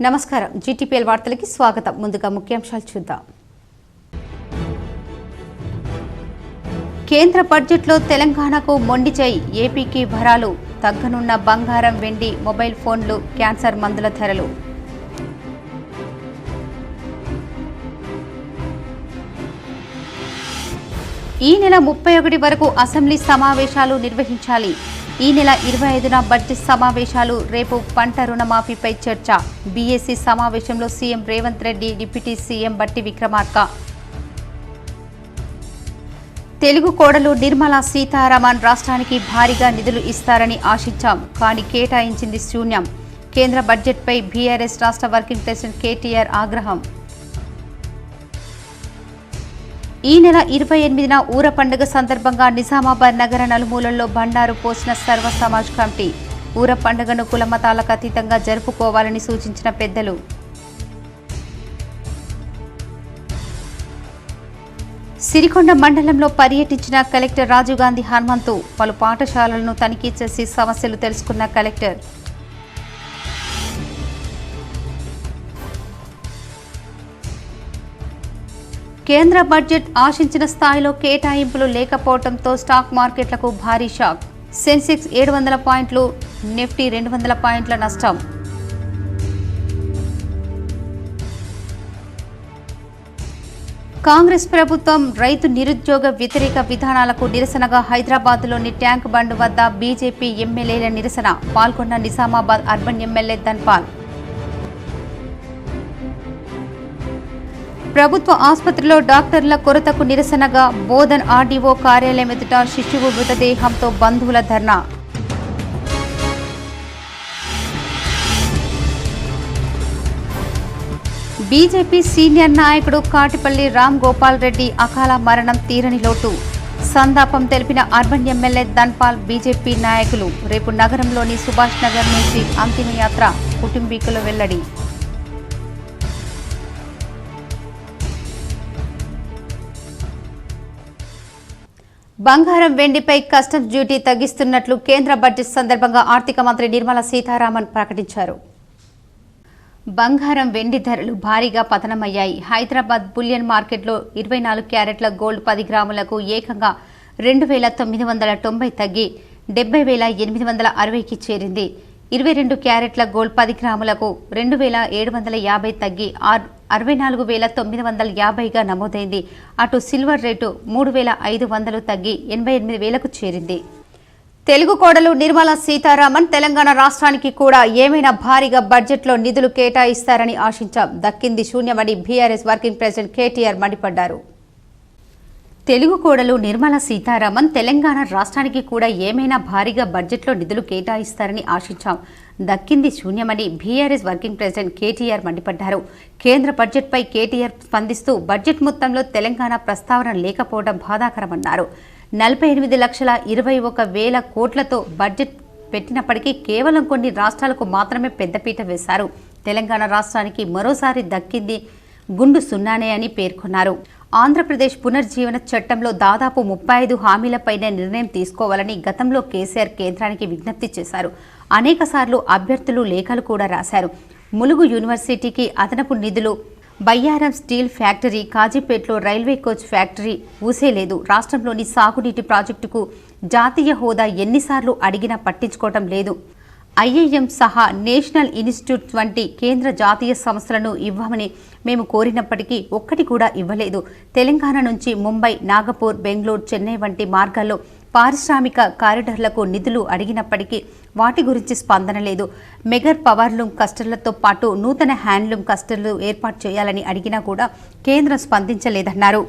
నమస్కారం జీటీపీఎల్ వార్తలకి స్వాగతం. ముందుగా ముఖ్యాంశాలు చూద్దాం. కేంద్ర బడ్జెట్లో తెలంగాణకు మొండి చేయి, ఏపీకి భరాలు, తగ్గనున్న బంగారం, వెండి, మొబైల్ ఫోన్లు, క్యాన్సర్ మందుల ధరలు. ఈ నెల 31 వరకు అసెంబ్లీ సమావేశాలు నిర్వహించాలి. ఈ నెల 25న బడ్జెట్ సమావేశాలు. రేపు పంట రుణమాఫీపై చర్చ. బీఏసీ సమావేశంలో CM Revanth Reddy, deputy CM బట్టి విక్రమార్క. తెలుగు కోడలు నిర్మలా సీతారామన్ రాష్ట్రానికి భారీగా నిధులు ఇస్తారని ఆశించాం, కానీ కేటాయించింది శూన్యం. కేంద్ర బడ్జెట్పై బీఆర్ఎస్ రాష్ట్ర వర్కింగ్ ప్రెసిడెంట్ కేటీఆర్ ఆగ్రహం. ఈ నెల 28న ఊర పండుగ సందర్భంగా నిజామాబాద్ నగర నలుమూలల్లో బండారు పోసిన సర్వ సమాజ్ కమిటీ. ఊర పండుగను కులమతాలకు అతీతంగా జరుపుకోవాలని సూచించిన పెద్దలు. సిరికొండ మండలంలో పర్యటించిన కలెక్టర్ రాజీవ్ గాంధీ హనుమంతు. పలు పాఠశాలలను తనిఖీ చేసి సమస్యలు తెలుసుకున్న కలెక్టర్. కేంద్ర బడ్జెట్ ఆశించిన స్థాయిలో కేటాయింపులు లేకపోవడంతో స్టాక్ మార్కెట్లకు భారీ షాక్. సెన్సెక్స్ 700 పాయింట్లు, నిఫ్టీ 200 పాయింట్ల నష్టం. కాంగ్రెస్ ప్రభుత్వం రైతు నిరుద్యోగ వ్యతిరేక విధానాలకు నిరసనగా హైదరాబాద్లోని ట్యాంక్ బండ్ వద్ద బీజేపీ ఎమ్మెల్యేల నిరసన. పాల్గొన్న నిజామాబాద్ అర్బన్ ఎమ్మెల్యే ధన్పాల్. ప్రభుత్వ ఆసుపత్రిలో డాక్టర్ల కొరతకు నిరసనగా బోధన్ ఆర్డీఓ కార్యాలయం ఎదుట శిశువు మృతదేహంతో బంధువుల ధర్నా. బీజేపీ సీనియర్ నాయకుడు కాటిపల్లి రామ్ గోపాల్ రెడ్డి అకాల మరణం తీరని లోటు. సంతాపం తెలిపిన అర్బన్ ఎమ్మెల్యే ధన్పాల్, బీజేపీ నాయకులు. రేపు నగరంలోని సుభాష్ నగర్ నుంచి అంతిమయాత్ర, కుటుంబీకుల వెల్లడి. బంగారం, వెండిపై కస్టమ్స్ డ్యూటీ తగ్గిస్తున్నట్లు కేంద్ర బడ్జెట్ సందర్భంగా ఆర్థిక మంత్రి నిర్మలా సీతారామన్ ప్రకటించారు. బంగారం, వెండి ధరలు భారీగా పతనమయ్యాయి. హైదరాబాద్ బులియన్ మార్కెట్లో 24 క్యారెట్ల గోల్డ్ 10 గ్రాములకు ఏకంగా 2,990 తగ్గి 70,860కి చేరింది. 22 క్యారెట్ల గోల్డ్ 10 గ్రాములకు 2,750 తగ్గి 64,950గా నమోదైంది. అటు సిల్వర్ రేటు 3,500 తగ్గి 88,000కు చేరింది. తెలుగు కోడలు నిర్మలా సీతారామన్ తెలంగాణ రాష్ట్రానికి కూడా ఏమైనా భారీగా బడ్జెట్లో నిధులు కేటాయిస్తారని ఆశించాం, దక్కింది శూన్యమని బీఆర్ఎస్ వర్కింగ్ ప్రెసిడెంట్ కేటీఆర్ మండిపడ్డారు. తెలుగు కోడలు నిర్మలా సీతారామన్ తెలంగాణ రాష్ట్రానికి కూడా ఏమైనా భారీగా బడ్జెట్లో నిధులు కేటాయిస్తారని ఆశించాం, దక్కింది శూన్యమని బీఆర్ఎస్ వర్కింగ్ ప్రెసిడెంట్ కేటీఆర్ మండిపడ్డారు. కేంద్ర బడ్జెట్పై కేటీఆర్ స్పందిస్తూ బడ్జెట్ మొత్తంలో తెలంగాణ ప్రస్తావన లేకపోవడం బాధాకరమన్నారు. 48,21,000 కోట్లతో బడ్జెట్ పెట్టినప్పటికీ కేవలం కొన్ని రాష్ట్రాలకు మాత్రమే పెద్దపీట వేశారు. తెలంగాణ రాష్ట్రానికి మరోసారి దక్కింది గుండు సున్నానే అని పేర్కొన్నారు. ఆంధ్రప్రదేశ్ పునర్జీవన చట్టంలో దాదాపు 35 హామీలపైనే నిర్ణయం తీసుకోవాలని గతంలో కేసీఆర్ కేంద్రానికి విజ్ఞప్తి చేశారు. అనేకసార్లు అభ్యర్థులు లేఖలు కూడా రాశారు. ములుగు యూనివర్సిటీకి అదనపు నిధులు, బయ్యారం స్టీల్ ఫ్యాక్టరీ, కాజీపేటలో రైల్వే కోచ్ ఫ్యాక్టరీ ఊసేలేదు. రాష్ట్రంలోని సాగునీటి ప్రాజెక్టుకు జాతీయ హోదా ఎన్నిసార్లు అడిగినా పట్టించుకోవటం లేదు. ఐఐఎం సహా నేషనల్ ఇన్స్టిట్యూట్ వంటి కేంద్ర జాతీయ సంస్థలను ఇవ్వమని మేము కోరినప్పటికీ ఒక్కటి కూడా ఇవ్వలేదు. తెలంగాణ నుంచి ముంబై, నాగపూర్, బెంగళూరు, చెన్నై వంటి మార్గాల్లో పారిశ్రామిక కారిడార్లకు నిధులు అడిగినప్పటికీ వాటి గురించి స్పందన లేదు. మెగర్ పవర్లూమ్ క్లస్టర్లతో పాటు నూతన హ్యాండ్లూమ్ క్లస్టర్లు ఏర్పాటు చేయాలని అడిగినా కూడా కేంద్రం స్పందించలేదన్నారు.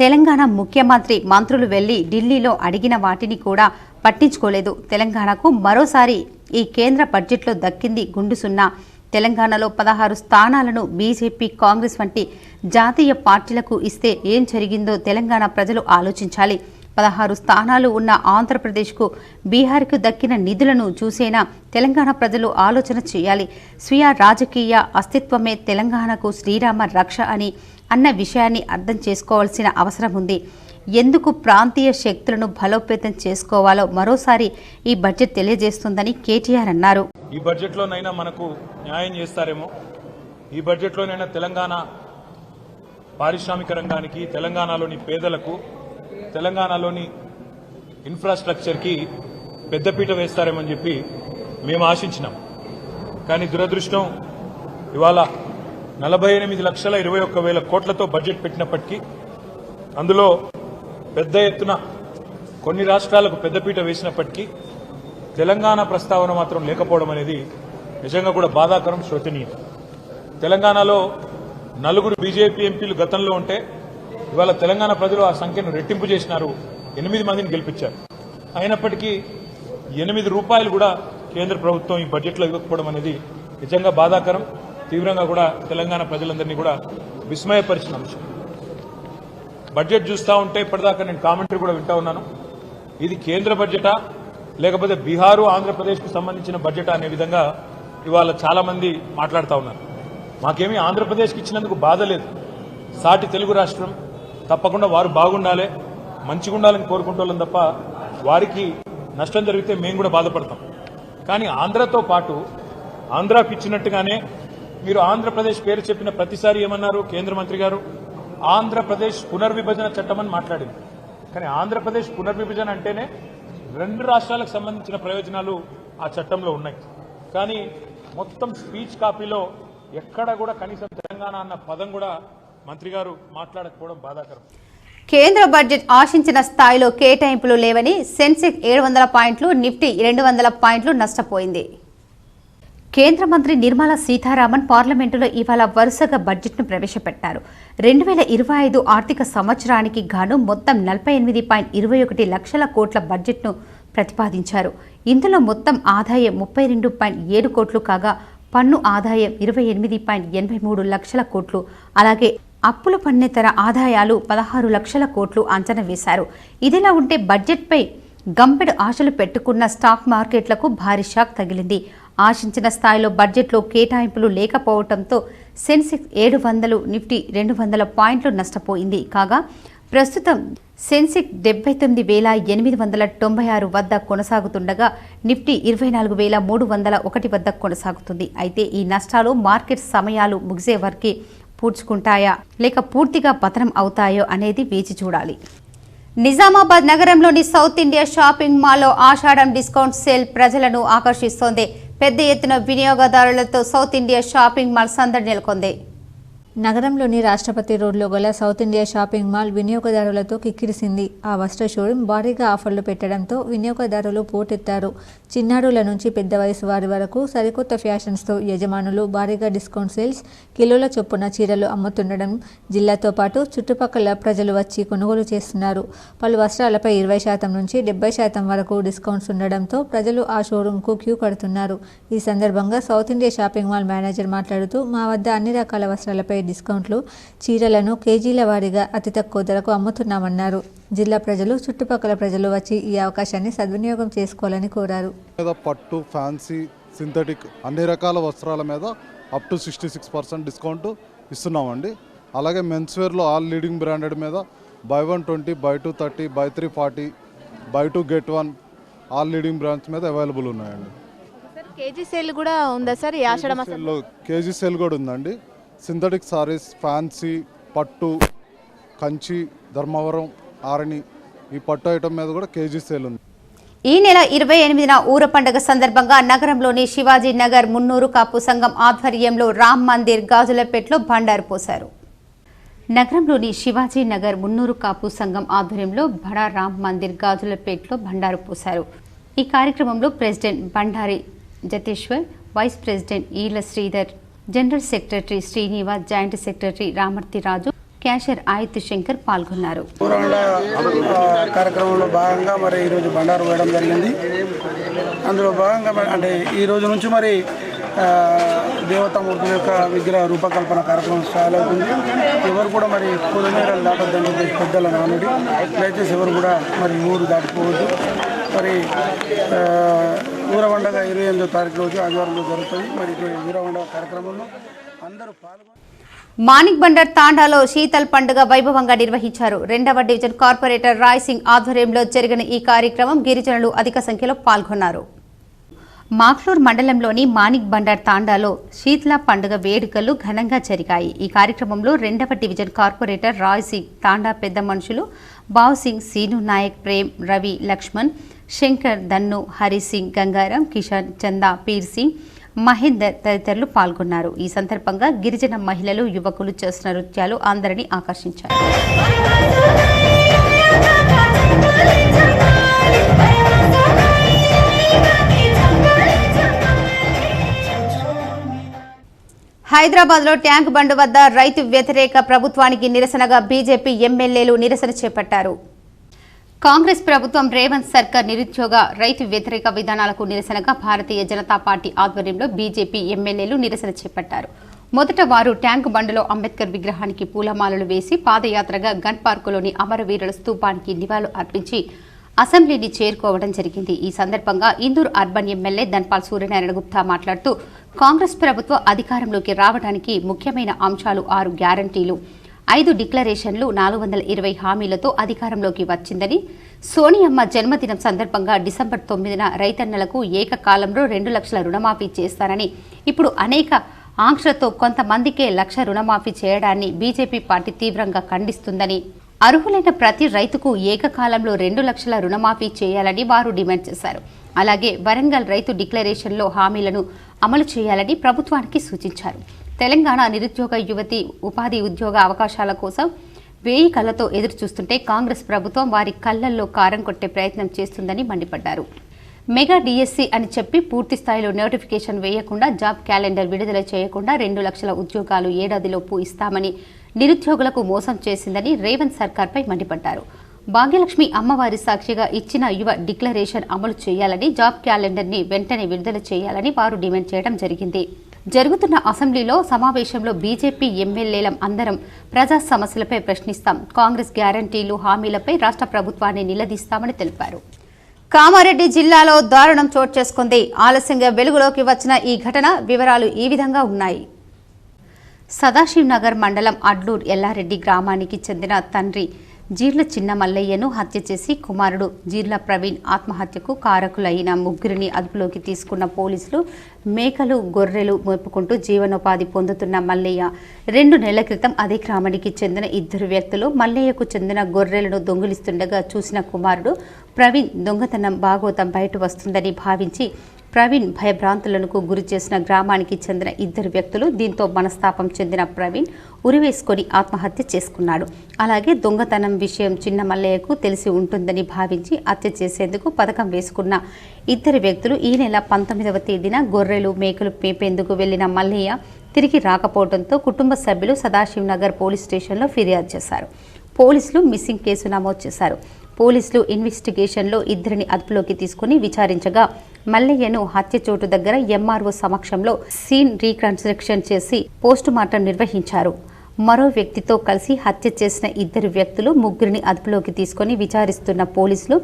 తెలంగాణ ముఖ్యమంత్రి, మంత్రులు వెళ్లి ఢిల్లీలో అడిగిన వాటిని కూడా పట్టించుకోలేదు. తెలంగాణకు మరోసారి ఈ కేంద్ర బడ్జెట్లో దక్కింది గుండు సున్నా. తెలంగాణలో 16 స్థానాలను బీజేపీ, కాంగ్రెస్ వంటి జాతీయ పార్టీలకు ఇస్తే ఏం జరిగిందో తెలంగాణ ప్రజలు ఆలోచించాలి. 16 స్థానాలు ఉన్న ఆంధ్రప్రదేశ్కు, బీహార్కు దక్కిన నిధులను చూసేనా తెలంగాణ ప్రజలు ఆలోచన చేయాలి. స్వీయ రాజకీయ అస్తిత్వమే తెలంగాణకు శ్రీరామ రక్ష అన్న విషయాన్ని అర్థం చేసుకోవాల్సిన అవసరం ఉంది. ఎందుకు ప్రాంతీయ శక్తులను బలోపేతం చేసుకోవాలో మరోసారి ఈ బడ్జెట్ తెలియజేస్తుందని కేటీఆర్ అన్నారు. ఈ బడ్జెట్లోనైనా మనకు న్యాయం చేస్తారేమో, ఈ బడ్జెట్లోనైనా తెలంగాణ పారిశ్రామిక రంగానికి, తెలంగాణలోని పేదలకు, తెలంగాణలోని ఇన్ఫ్రాస్ట్రక్చర్కి పెద్దపీట వేస్తారేమని చెప్పి మేము ఆశించినాం. కానీ దురదృష్టం ఇవాళ 48,21,000 కోట్లతో బడ్జెట్ పెట్టినప్పటికీ అందులో పెద్ద ఎత్తున కొన్ని రాష్ట్రాలకు పెద్దపీట వేసినప్పటికీ తెలంగాణ ప్రస్తావన మాత్రం లేకపోవడం అనేది నిజంగా కూడా బాధాకరం, శోచనీయం. తెలంగాణలో 4 బీజేపీ ఎంపీలు గతంలో ఉంటే ఇవాళ తెలంగాణ ప్రజలు ఆ సంఖ్యను రెట్టింపు చేసినారు, 8 మందిని గెలిపించారు. అయినప్పటికీ 8 రూపాయలు కూడా కేంద్ర ప్రభుత్వం ఈ బడ్జెట్లో ఇవ్వకపోవడం అనేది నిజంగా బాధాకరం, తీవ్రంగా కూడా తెలంగాణ ప్రజలందరినీ కూడా విస్మయపరిచిన అంశం. బడ్జెట్ చూస్తూ ఉంటే ఇప్పటిదాకా నేను కామెంటరీ కూడా వింటా ఉన్నాను. ఇది కేంద్ర బడ్జెటా లేకపోతే బీహారు, ఆంధ్రప్రదేశ్కు సంబంధించిన బడ్జెటా అనే విధంగా ఇవాళ చాలా మంది మాట్లాడుతూ ఉన్నారు. మాకేమీ ఆంధ్రప్రదేశ్కి ఇచ్చినందుకు బాధ లేదు. సాటి తెలుగు రాష్ట్రం, తప్పకుండా వారు బాగుండాలి, మంచిగా ఉండాలని కోరుకుంటోళ్ళం తప్ప వారికి నష్టం జరిగితే మేము కూడా బాధపడతాం. కానీ ఆంధ్రతో పాటు ఆంధ్రాకి ఇచ్చినట్టుగానే మీరు ఆంధ్రప్రదేశ్ పేరు చెప్పిన ప్రతిసారి ఏమన్నారు కేంద్ర మంత్రి గారు? ఆంధ్రప్రదేశ్ పునర్విభజన చట్టం అని మాట్లాడింది. కానీ ఆంధ్రప్రదేశ్ పునర్విభజన అంటేనే 2 రాష్ట్రాలకు సంబంధించిన ప్రయోజనాలు ఆ చట్టంలో ఉన్నాయి. కానీ మొత్తం స్పీచ్ కాపీలో ఎక్కడ కూడా కనీసం తెలంగాణ అన్న పదం కూడా మంత్రి గారు మాట్లాడకపోవడం బాధాకరం. కేంద్ర బడ్జెట్ ఆశించిన స్థాయిలో కేటాయింపులు లేవని సెన్సెక్స్ 700 పాయింట్లు, నిఫ్టీ 200 పాయింట్లు నష్టపోయింది. కేంద్ర మంత్రి నిర్మలా సీతారామన్ పార్లమెంటులో ఇవాళ వరుసగా బడ్జెట్ను ప్రవేశపెట్టారు. 2025 ఆర్థిక సంవత్సరానికి గాను మొత్తం 48.21 లక్షల కోట్ల బడ్జెట్ను ప్రతిపాదించారు. ఇందులో మొత్తం ఆదాయం 32.7 కోట్లు కాగా పన్ను ఆదాయం 28.83 లక్షల కోట్లు, అలాగే అప్పుల పన్నేతర ఆదాయాలు 16 లక్షల కోట్లు అంచనా వేశారు. ఇదిలా ఉంటే బడ్జెట్పై గంపెడు ఆశలు పెట్టుకున్న స్టాక్ మార్కెట్లకు భారీ షాక్ తగిలింది. ఆశించిన స్థాయిలో బడ్జెట్లో కేటాయింపులు లేకపోవడంతో సెన్సెక్స్ 700, నిఫ్టీ 200 పాయింట్లు నష్టపోయింది. కాగా ప్రస్తుతం సెన్సెక్స్ 79,896 వద్ద కొనసాగుతుండగా నిఫ్టీ 24,301 వద్ద కొనసాగుతుంది. అయితే ఈ నష్టాలు మార్కెట్ సమయాలు ముగిసే వరకు పూడ్చుకుంటాయా లేక పూర్తిగా పతనం అవుతాయో అనేది వేచి చూడాలి. నిజామాబాద్ నగరంలోని సౌత్ ఇండియా షాపింగ్ మాల్లో ఆషాఢం డిస్కౌంట్ సేల్ ప్రజలను ఆకర్షిస్తోంది. పెద్ద ఎత్తున వినియోగదారులతో సౌత్ ఇండియా షాపింగ్ మాల్ సందడి నెలకొంది. నగరంలోని రాష్ట్రపతి రోడ్లో గల సౌత్ ఇండియా షాపింగ్ మాల్ వినియోగదారులతో కిక్కిరిసింది. ఆ వస్త్ర షోరూం భారీగా ఆఫర్లు పెట్టడంతో వినియోగదారులు పోటెత్తారు. చిన్నారుల నుంచి పెద్ద వయసు వారి వరకు సరికొత్త ఫ్యాషన్స్తో యజమానులు భారీగా డిస్కౌంట్ సేల్స్, కిలోల చొప్పున చీరలు అమ్ముతుండడం జిల్లాతో పాటు చుట్టుపక్కల ప్రజలు వచ్చి కొనుగోలు చేస్తున్నారు. పలు వస్త్రాలపై 20% నుంచి 70% వరకు డిస్కౌంట్స్ ఉండడంతో ప్రజలు ఆ షోరూంకు క్యూ కడుతున్నారు. ఈ సందర్భంగా south India shopping mall manager మాట్లాడుతూ, మా వద్ద అన్ని రకాల వస్త్రాలపై డిస్కౌంట్లు, చీరలను కేజీల వారీగా అతి తక్కువ ధరకు అమ్ముతున్నామన్నారు. జిల్లా ప్రజలు, చుట్టుపక్కల ప్రజలు వచ్చి ఈ అవకాశాన్ని సద్వినియోగం చేసుకోవాలని కోరారు. పట్టు, ఫ్యాన్సీ, సింథటిక్ అన్ని రకాల వస్త్రాల మీద అప్ టు 66% డిస్కౌంట్ ఇస్తున్నామండి. అలాగే మెన్స్ వేర్లో ఆల్ లీడింగ్ బ్రాండెడ్ మీద buy 1 20, buy 2 30, buy 3 40, buy 2 get 1 all leading brands మీద అవైలబుల్ ఉన్నాయండి. కేజీ సేల్ కూడా ఉందా సార్? కేజీ సేల్ కూడా ఉందండి. సింథటిక్ సారీస్, ఫ్యాన్సీ, పట్టు, కంచి, ధర్మవరం, ఆరణి ఈ పట్టు ఐటమ్ మీద కూడా కేజీ సేల్ ఉంది. ఈ నెల 28న ఊర పండుగ సందర్భంగా నగరంలోని శివాజీ నగర్ మున్నూరు కాపు సంఘం ఆధ్వర్యంలో రామ్ మందిర్ గాజులపేటలో బండారు పోశారు. నగరంలోని శివాజీ నగర్ మున్నూరు కాపు సంఘం ఆధ్వర్యంలో బడా రామ్ మందిర్ గాజులపేటలో బండారు పోశారు. ఈ కార్యక్రమంలో president Bandari Jateshwar, vice president Eela Sridhar, general secretary Srinivas, joint secretary Ramarthi Raju, cashier Ayuth Shankar పాల్గొన్నారు. కార్యక్రమంలో భాగంగా మరి ఈరోజు బండారు వేయడం జరిగింది. అందులో భాగంగా అంటే ఈ రోజు నుంచి మరి దేవతామూర్తుల యొక్క విగ్రహ రూపకల్పన కార్యక్రమం స్టార్ట్ అవుతుంది. ఎవరు కూడా మరి పొలిమేరలు దాటొద్దని చెప్పేసి పెద్దల నానుడి, దయచేసి ఎవరు కూడా మరి ఊరు దాటిపోవద్దు. మరి ఊరవండగ 28వ తారీఖు రోజు ఆదివారంలో జరుగుతుంది. మరి ఊరవండగ కార్యక్రమంలో అందరూ పాల్గొని మాణిక్ బండర్ తాండాలో శీతల్ పండుగ వైభవంగా నిర్వహించారు. 2వ డివిజన్ కార్పొరేటర్ రాయ్ సింగ్ ఆధ్వర్యంలో జరిగిన ఈ కార్యక్రమం గిరిజనులు అధిక సంఖ్యలో పాల్గొన్నారు. మాక్లూర్ మండలంలోని మాణిక్ బండార్ తాండాలో శీతల పండుగ వేడుకలు ఘనంగా జరిగాయి. ఈ కార్యక్రమంలో 2వ డివిజన్ కార్పొరేటర్ రాయ్ సింగ్, తాండా పెద్ద మనుషులు బావ్ సింగ్, సీను నాయక్, ప్రేమ్, రవి, లక్ష్మణ్, శంకర్, దన్ను, హరి సింగ్, గంగారాం, కిషన్, చందా, పీర్ సింగ్, మహేందర్ తదితరులు పాల్గొన్నారు. ఈ సందర్భంగా గిరిజన మహిళలు, యువకులు చేసిన నృత్యాలు అందరినీ ఆకర్షించారు. హైదరాబాద్లో ట్యాంక్ బండ్ వద్ద రైతు వ్యతిరేక ప్రభుత్వానికి నిరసనగా బీజేపీ ఎమ్మెల్యేలు నిరసన చేపట్టారు. కాంగ్రెస్ ప్రభుత్వం రేవంత్ సర్కార్ నిరుద్యోగ రైతు వ్యతిరేక విధానాలకు నిరసనగా భారతీయ జనతా పార్టీ ఆధ్వర్యంలో బీజేపీ ఎమ్మెల్యేలు నిరసన చేపట్టారు. మొదట వారు ట్యాంక్ బండ్లో అంబేద్కర్ విగ్రహానికి పూలమాలలు వేసి పాదయాత్రగా గన్ పార్కులోని అమరవీరుల స్తూపానికి నివాళులు అర్పించి అసెంబ్లీని చేరుకోవడం జరిగింది. ఈ సందర్భంగా ఇందూరు అర్బన్ ఎమ్మెల్యే ధన్పాల్ సూర్యనారాయణ గుప్తా మాట్లాడుతూ కాంగ్రెస్ ప్రభుత్వం అధికారంలోకి రావడానికి ముఖ్యమైన అంశాలు 6 గ్యారంటీలు, 5 డిక్లరేషన్లు, 420 హామీలతో అధికారంలోకి వచ్చిందని, సోనియమ్మ జన్మదినం సందర్భంగా డిసెంబర్ 9న రైతన్నలకు ఏకకాలంలో 2 లక్షల రుణమాఫీ చేస్తానని, ఇప్పుడు అనేక ఆంక్షలతో కొంతమందికే 1 లక్ష రుణమాఫీ చేయడాన్ని బీజేపీ పార్టీ తీవ్రంగా ఖండిస్తుందని, అర్హులైన ప్రతి రైతుకు ఏకకాలంలో 2 లక్షల రుణమాఫీ చేయాలని వారు డిమాండ్ చేశారు. అలాగే వరంగల్ రైతు డిక్లరేషన్లో హామీలను అమలు చేయాలని ప్రభుత్వానికి సూచించారు. తెలంగాణ నిరుద్యోగ యువతి ఉపాధి ఉద్యోగ అవకాశాల కోసం 1000 కళ్లతో ఎదురుచూస్తుంటే కాంగ్రెస్ ప్రభుత్వం వారి కళ్లల్లో కారం కొట్టే ప్రయత్నం చేస్తుందని మండిపడ్డారు. మెగా డిఎస్సి అని చెప్పి పూర్తి స్థాయిలో నోటిఫికేషన్ వేయకుండా, జాబ్ క్యాలెండర్ విడుదల చేయకుండా 2 లక్షల ఉద్యోగాలు ఏడాదిలోపు ఇస్తామని నిరుద్యోగులకు మోసం చేసిందని రేవంత్ సర్కార్పై మండిపడ్డారు. భాగ్యలక్ష్మి అమ్మవారి సాక్షిగా ఇచ్చిన యువ డిక్లరేషన్ అమలు చేయాలని, జాబ్ క్యాలెండర్ని వెంటనే విడుదల చేయాలని వారు డిమాండ్ చేయడం జరిగింది. జరుగుతున్న అసెంబ్లీలో సమావేశంలో బీజేపీ ఎమ్మెల్యేలం అందరం ప్రజా సమస్యలపై ప్రశ్నిస్తాం, కాంగ్రెస్ గ్యారంటీలు, హామీలపై రాష్ట్ర ప్రభుత్వాన్ని నిలదీస్తామని తెలిపారు. కామారెడ్డి జిల్లాలో దారుణం చోటు చేసుకుంది. ఆలస్యంగా వెలుగులోకి వచ్చిన ఈ ఘటన వివరాలు ఈ విధంగా ఉన్నాయి. సదాశివ్ నగర్ మండలం అడ్లూర్ ఎల్లారెడ్డి గ్రామానికి చెందిన తండ్రి జీర్ల చిన్న మల్లయ్యను హత్య చేసి కుమారుడు జీర్ల ప్రవీణ్ ఆత్మహత్యకు కారకులైన 3 అదుపులోకి తీసుకున్న పోలీసులు మేకలు, గొర్రెలు మేపుకుంటూ జీవనోపాధి పొందుతున్న మల్లయ్య 2 నెలల క్రితం అదే గ్రామానికి చెందిన 2 వ్యక్తులు మల్లయ్యకు చెందిన గొర్రెలను దొంగిలిస్తుండగా చూసిన కుమారుడు ప్రవీణ్ దొంగతనం భాగోతం బయట వస్తుందని భావించి ప్రవీణ్ భయభ్రాంతులకు గురి చేసిన గ్రామానికి చెందిన 2 వ్యక్తులు. దీంతో మనస్తాపం చెందిన ప్రవీణ్ ఉరివేసుకొని ఆత్మహత్య చేసుకున్నాడు. అలాగే దొంగతనం విషయం చిన్న మల్లయ్యకు తెలిసి ఉంటుందని భావించి హత్య చేసేందుకు పథకం వేసుకున్న 2 వ్యక్తులు ఈ నెల 19వ తేదీన గొర్రెలు, మేకలు మేపేందుకు వెళ్లిన మల్లయ్య తిరిగి రాకపోవడంతో కుటుంబ సభ్యులు సదాశివ్ నగర్ పోలీస్ స్టేషన్లో ఫిర్యాదు చేశారు. పోలీసులు మిస్సింగ్ కేసు నమోదు చేశారు. పోలీసులు ఇన్వెస్టిగేషన్లో 2ని అదుపులోకి తీసుకుని విచారించగా మల్లయ్యను హత్య చోటు దగ్గర ఎంఆర్ఓ సమక్షంలో సీన్ రీకన్స్ట్రక్షన్ చేసి పోస్టుమార్టం నిర్వహించారు. మరో వ్యక్తితో కలిసి హత్య చేసిన 2 వ్యక్తులు 3ని అదుపులోకి తీసుకుని విచారిస్తున్న పోలీసులు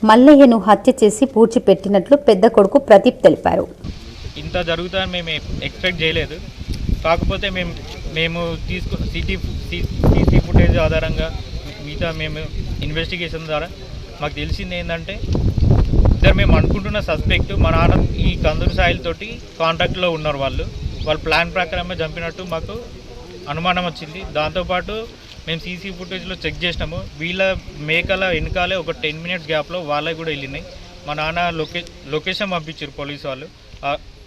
మల్లయ్యను హత్య చేసి పూడ్చిపెట్టినట్లు పెద్ద కొడుకు ప్రదీప్ తెలిపారు. ఇంత జరుగుతుందని మేము ఎక్స్పెక్ట్ చేయలేదు. కాకపోతే మేము సీసీ ఫుటేజ్ ఆధారంగా మిగతా మేము ఇన్వెస్టిగేషన్ ద్వారా మాకు తెలిసింది ఏంటంటే మేము అనుకుంటున్న సస్పెక్ట్ మా నాన్న ఈ కందూరు సాయిల్ తోటి కాంటాక్ట్లో ఉన్నారు. వాళ్ళు ప్లాన్ ప్రకారమే చంపినట్టు మాకు అనుమానం వచ్చింది. దాంతోపాటు మేము సీసీ ఫుటేజ్లో చెక్ చేసినాము. వీళ్ళ మేకల వెనకాలే ఒక 10 మినిట్స్ గ్యాప్లో వాళ్ళకి కూడా వెళ్ళినాయి. మా నాన్న లొకేషన్ పంపించారు పోలీసు వాళ్ళు.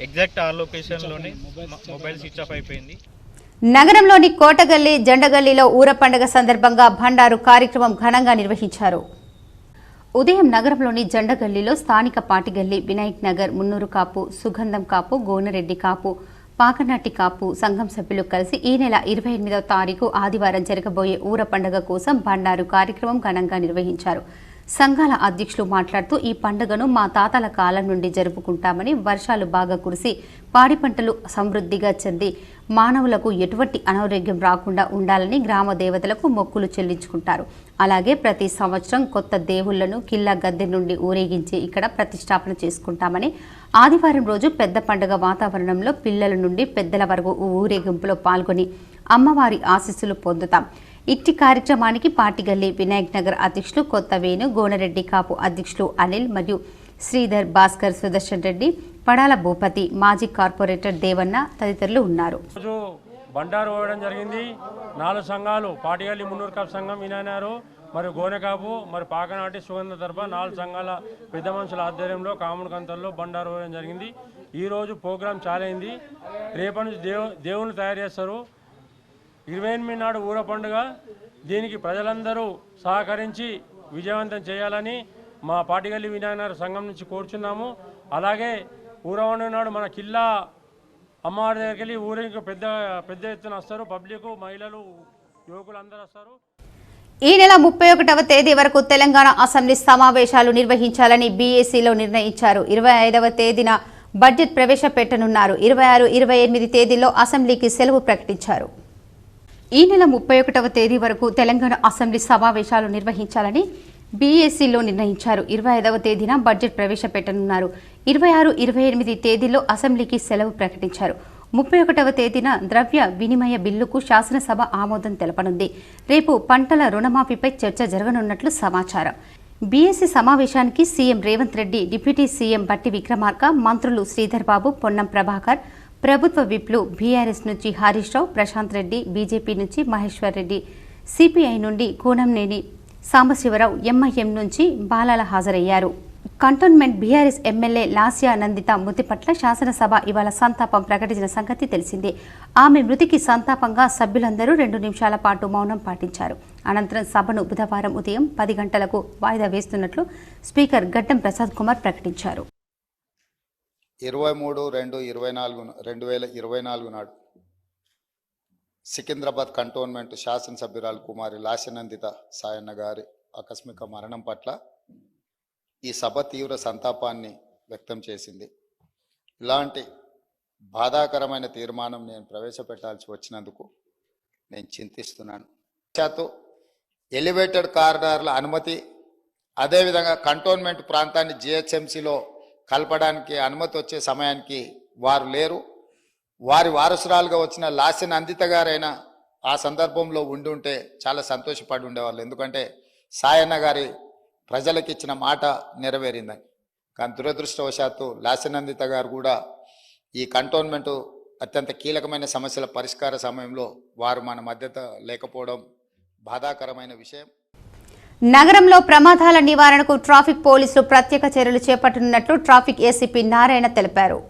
ఎగ్జాక్ట్ ఆ లొకేషన్లోనే మొబైల్ స్విచ్ ఆఫ్ అయిపోయింది. నగరంలోని కోటగల్లి, జెండగల్లీలో ఊర పండుగ సందర్భంగా భండారు కార్యక్రమం ఘనంగా నిర్వహించారు. ఉదయం నగరంలోని జెండగల్లీలో స్థానిక పాటిగల్లి, వినాయక్ నగర్, మున్నూరు కాపు, సుగంధం కాపు, గోనరెడ్డి కాపు, పాకనాటి కాపు సంఘం సభ్యులు కలిసి ఈ నెల 28వ తారీఖు ఆదివారం జరగబోయే ఊర పండుగ కోసం భండారు కార్యక్రమం ఘనంగా నిర్వహించారు. సంఘాల అధ్యక్షులు మాట్లాడుతూ ఈ పండుగను మా తాతల కాలం నుండి జరుపుకుంటామని, వర్షాలు బాగా కురిసి పాడి పంటలు సమృద్ధిగా చెంది మానవులకు ఎటువంటి అనారోగ్యం రాకుండా ఉండాలని గ్రామ దేవతలకు మొక్కులు చెల్లించుకుంటారు. అలాగే ప్రతి సంవత్సరం కొత్త దేవుళ్లను కిల్లా గద్దె నుండి ఊరేగించి ఇక్కడ ప్రతిష్టాపన చేసుకుంటామని, ఆదివారం రోజు పెద్ద పండుగ వాతావరణంలో పిల్లల నుండి పెద్దల వరకు ఊరేగింపులో పాల్గొని అమ్మవారి ఆశీస్సులు పొందుతాం. ఇట్టి కార్యక్రమానికి పాటిగల్లి వినాయక్ నగర్ అధ్యక్షులు కొత్త వేణు, గోనరెడ్డి కాపు అధ్యక్షులు అనిల్ మరియు శ్రీధర్, భాస్కర్, సుదర్శన్ రెడ్డి, పడాల భూపతి, మాజీ కార్పొరేటర్ దేవన్న తదితరులు ఉన్నారు. బండారు పోవడం జరిగింది. 4 సంఘాలు పాటిగల్లి మున్నూరు కాపు సంఘం వినాయనారు మరియు గోనెకాపు మరి పాకనాటి సుగంధ తరఫా 4 సంఘాల పెద్ద మనుషుల ఆధ్వర్యంలో కాముడు కంతల్లో బండారు పోవడం జరిగింది. ఈరోజు ప్రోగ్రాం చాలా అయింది. రేపటి నుంచి దేవుని తయారు చేస్తారు. 28 నాడు ఊర పండుగ. దీనికి ప్రజలందరూ సహకరించి విజయవంతం చేయాలని మా పాటిగల్లి వినాయనారు సంఘం నుంచి కోరుచున్నాము. అలాగే ఊర పండుగ నాడు మన కిల్లా అమ్మవారి దగ్గరికి వెళ్ళి ఊరికి పెద్ద ఎత్తున వస్తారు. పబ్లిక్, మహిళలు, యువకులు అందరూ వస్తారు. ఈ నెల 31వ తేదీ వరకు తెలంగాణ అసెంబ్లీ సమావేశాలు నిర్వహించాలని బీఏసీలో నిర్ణయించారు. 25వ తేదీన బడ్జెట్ ప్రవేశపెట్టనున్నారు. 26, 28 తేదీల్లో అసెంబ్లీకి సెలవు ప్రకటించారు. ఈ నెల 31వ తేదీ వరకు తెలంగాణ అసెంబ్లీ సమావేశాలు నిర్వహించాలని బీఏసీలో నిర్ణయించారు. 25వ తేదీన బడ్జెట్ ప్రవేశపెట్టనున్నారు. 26, 28 తేదీల్లో అసెంబ్లీకి సెలవు ప్రకటించారు. 31వ తేదీన ద్రవ్య వినిమయ బిల్లుకు శాసనసభ ఆమోదం తెలపనుంది. రేపు పంటల రుణమాఫీపై చర్చ జరగనున్నట్లు సమాచారం. బీఏసీ సమావేశానికి CM Revanth Reddy, deputy CM బట్టి విక్రమార్క, మంత్రులు శ్రీధర్ బాబు, పొన్నం ప్రభాకర్, ప్రభుత్వ విప్లు బీఆర్ఎస్ నుంచి హరీష్ రావు, ప్రశాంత్ రెడ్డి, బీజేపీ నుంచి మహేశ్వర్ రెడ్డి, సిపిఐ నుండి కూనంనేని సాంబశివరావు, ఎంఐఎం నుంచి బాలాల హాజరయ్యారు. కంటోన్మెంట్ బీఆర్ఎస్ ఎమ్మెల్యే లాస్యా నందిత మృతి పట్ల శాసనసభ ఇవాళ సంతాపం ప్రకటించిన సంగతి తెలిసిందే. ఆమె మృతికి సంతాపంగా సభ్యులందరూ 2 నిమిషాల పాటు మౌనం పాటించారు. అనంతరం సభను బుధవారం ఉదయం 10 గంటలకు వాయిదా వేస్తున్నట్లు స్పీకర్ గడ్డం ప్రసాద్ కుమార్ ప్రకటించారు. 23/2/2024 నాడు సికింద్రాబాద్ కంటోన్మెంట్ శాసనసభ్యురాలు కుమారి లాస్యనందిత సాయన్న గారి ఆకస్మిక మరణం పట్ల ఈ సభ తీవ్ర సంతాపాన్ని వ్యక్తం చేసింది. ఇలాంటి బాధాకరమైన తీర్మానం నేను ప్రవేశపెట్టాల్సి వచ్చినందుకు నేను చింతిస్తున్నాను. ఎలివేటెడ్ కారిడార్ల అనుమతి, అదేవిధంగా కంటోన్మెంట్ ప్రాంతాన్ని జిహెచ్ఎంసీలో కలపడానికి అనుమతి వచ్చే సమయానికి వారు లేరు. వారి వారసురాలుగా వచ్చిన లాస్యనందిత గారైనా ఆ సందర్భంలో ఉండుంటే చాలా సంతోషపడి ఉండేవాళ్ళు. ఎందుకంటే సాయన్న గారి ప్రజలకు ఇచ్చిన మాట నెరవేరిందని. కానీ దురదృష్టవశాత్తు లాస్యనందిత గారు కూడా ఈ కంటోన్మెంటు అత్యంత కీలకమైన సమస్యల పరిష్కార సమయంలో వారు మన మధ్యత లేకపోవడం బాధాకరమైన విషయం. నగరంలో ప్రమాదాల నివారణకు ట్రాఫిక్ పోలీసులు ప్రత్యేక చర్యలు చేపట్టనున్నట్లు ట్రాఫిక్ ఏసీపీ నారాయణ తెలిపారు.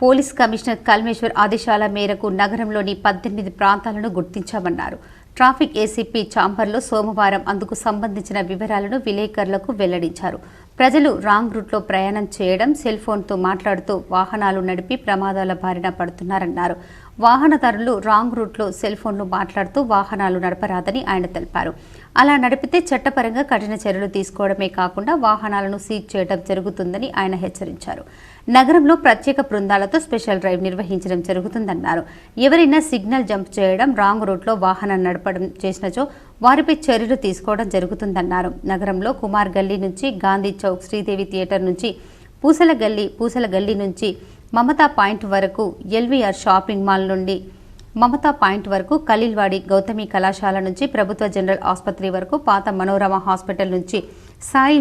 పోలీస్ కమిషనర్ కల్మేశ్వర్ ఆదేశాల మేరకు నగరంలోని 18 ప్రాంతాలను గుర్తించామన్నారు. ట్రాఫిక్ ఏసీపీ చాంబర్లో సోమవారం అందుకు సంబంధించిన వివరాలను విలేకరులకు వెల్లడించారు. ప్రజలు రాంగ్ రూట్లో ప్రయాణం చేయడం, సెల్ ఫోన్తో మాట్లాడుతూ వాహనాలు నడిపి ప్రమాదాల బారిన పడుతున్నారన్నారు. వాహనదారులు రాంగ్ రూట్లో సెల్ ఫోన్లు మాట్లాడుతూ వాహనాలు నడపరాదని ఆయన తెలిపారు. అలా నడిపితే చట్టపరంగా కఠిన చర్యలు తీసుకోవడమే కాకుండా వాహనాలను సీజ్ చేయడం జరుగుతుందని ఆయన హెచ్చరించారు. నగరంలో ప్రత్యేక బృందాలతో స్పెషల్ డ్రైవ్ నిర్వహించడం జరుగుతుందన్నారు. ఎవరైనా సిగ్నల్ జంప్ చేయడం, రాంగ్ రూట్లో వాహనం నడపడం చేసినచో వారిపై చర్యలు తీసుకోవడం జరుగుతుందన్నారు. నగరంలో కుమార్ గల్లీ నుంచి గాంధీ చౌక్, శ్రీదేవి థియేటర్ నుంచి పూసల గల్లీ నుంచి మమతా పాయింట్ వరకు, ఎల్వీఆర్ షాపింగ్ మాల్ నుండి మమతా పాయింట్ వరకు, ఖలీల్వాడి గౌతమి కళాశాల నుంచి ప్రభుత్వ జనరల్ ఆసుపత్రి వరకు, పాత మనోరమ హాస్పిటల్ నుంచి సాయి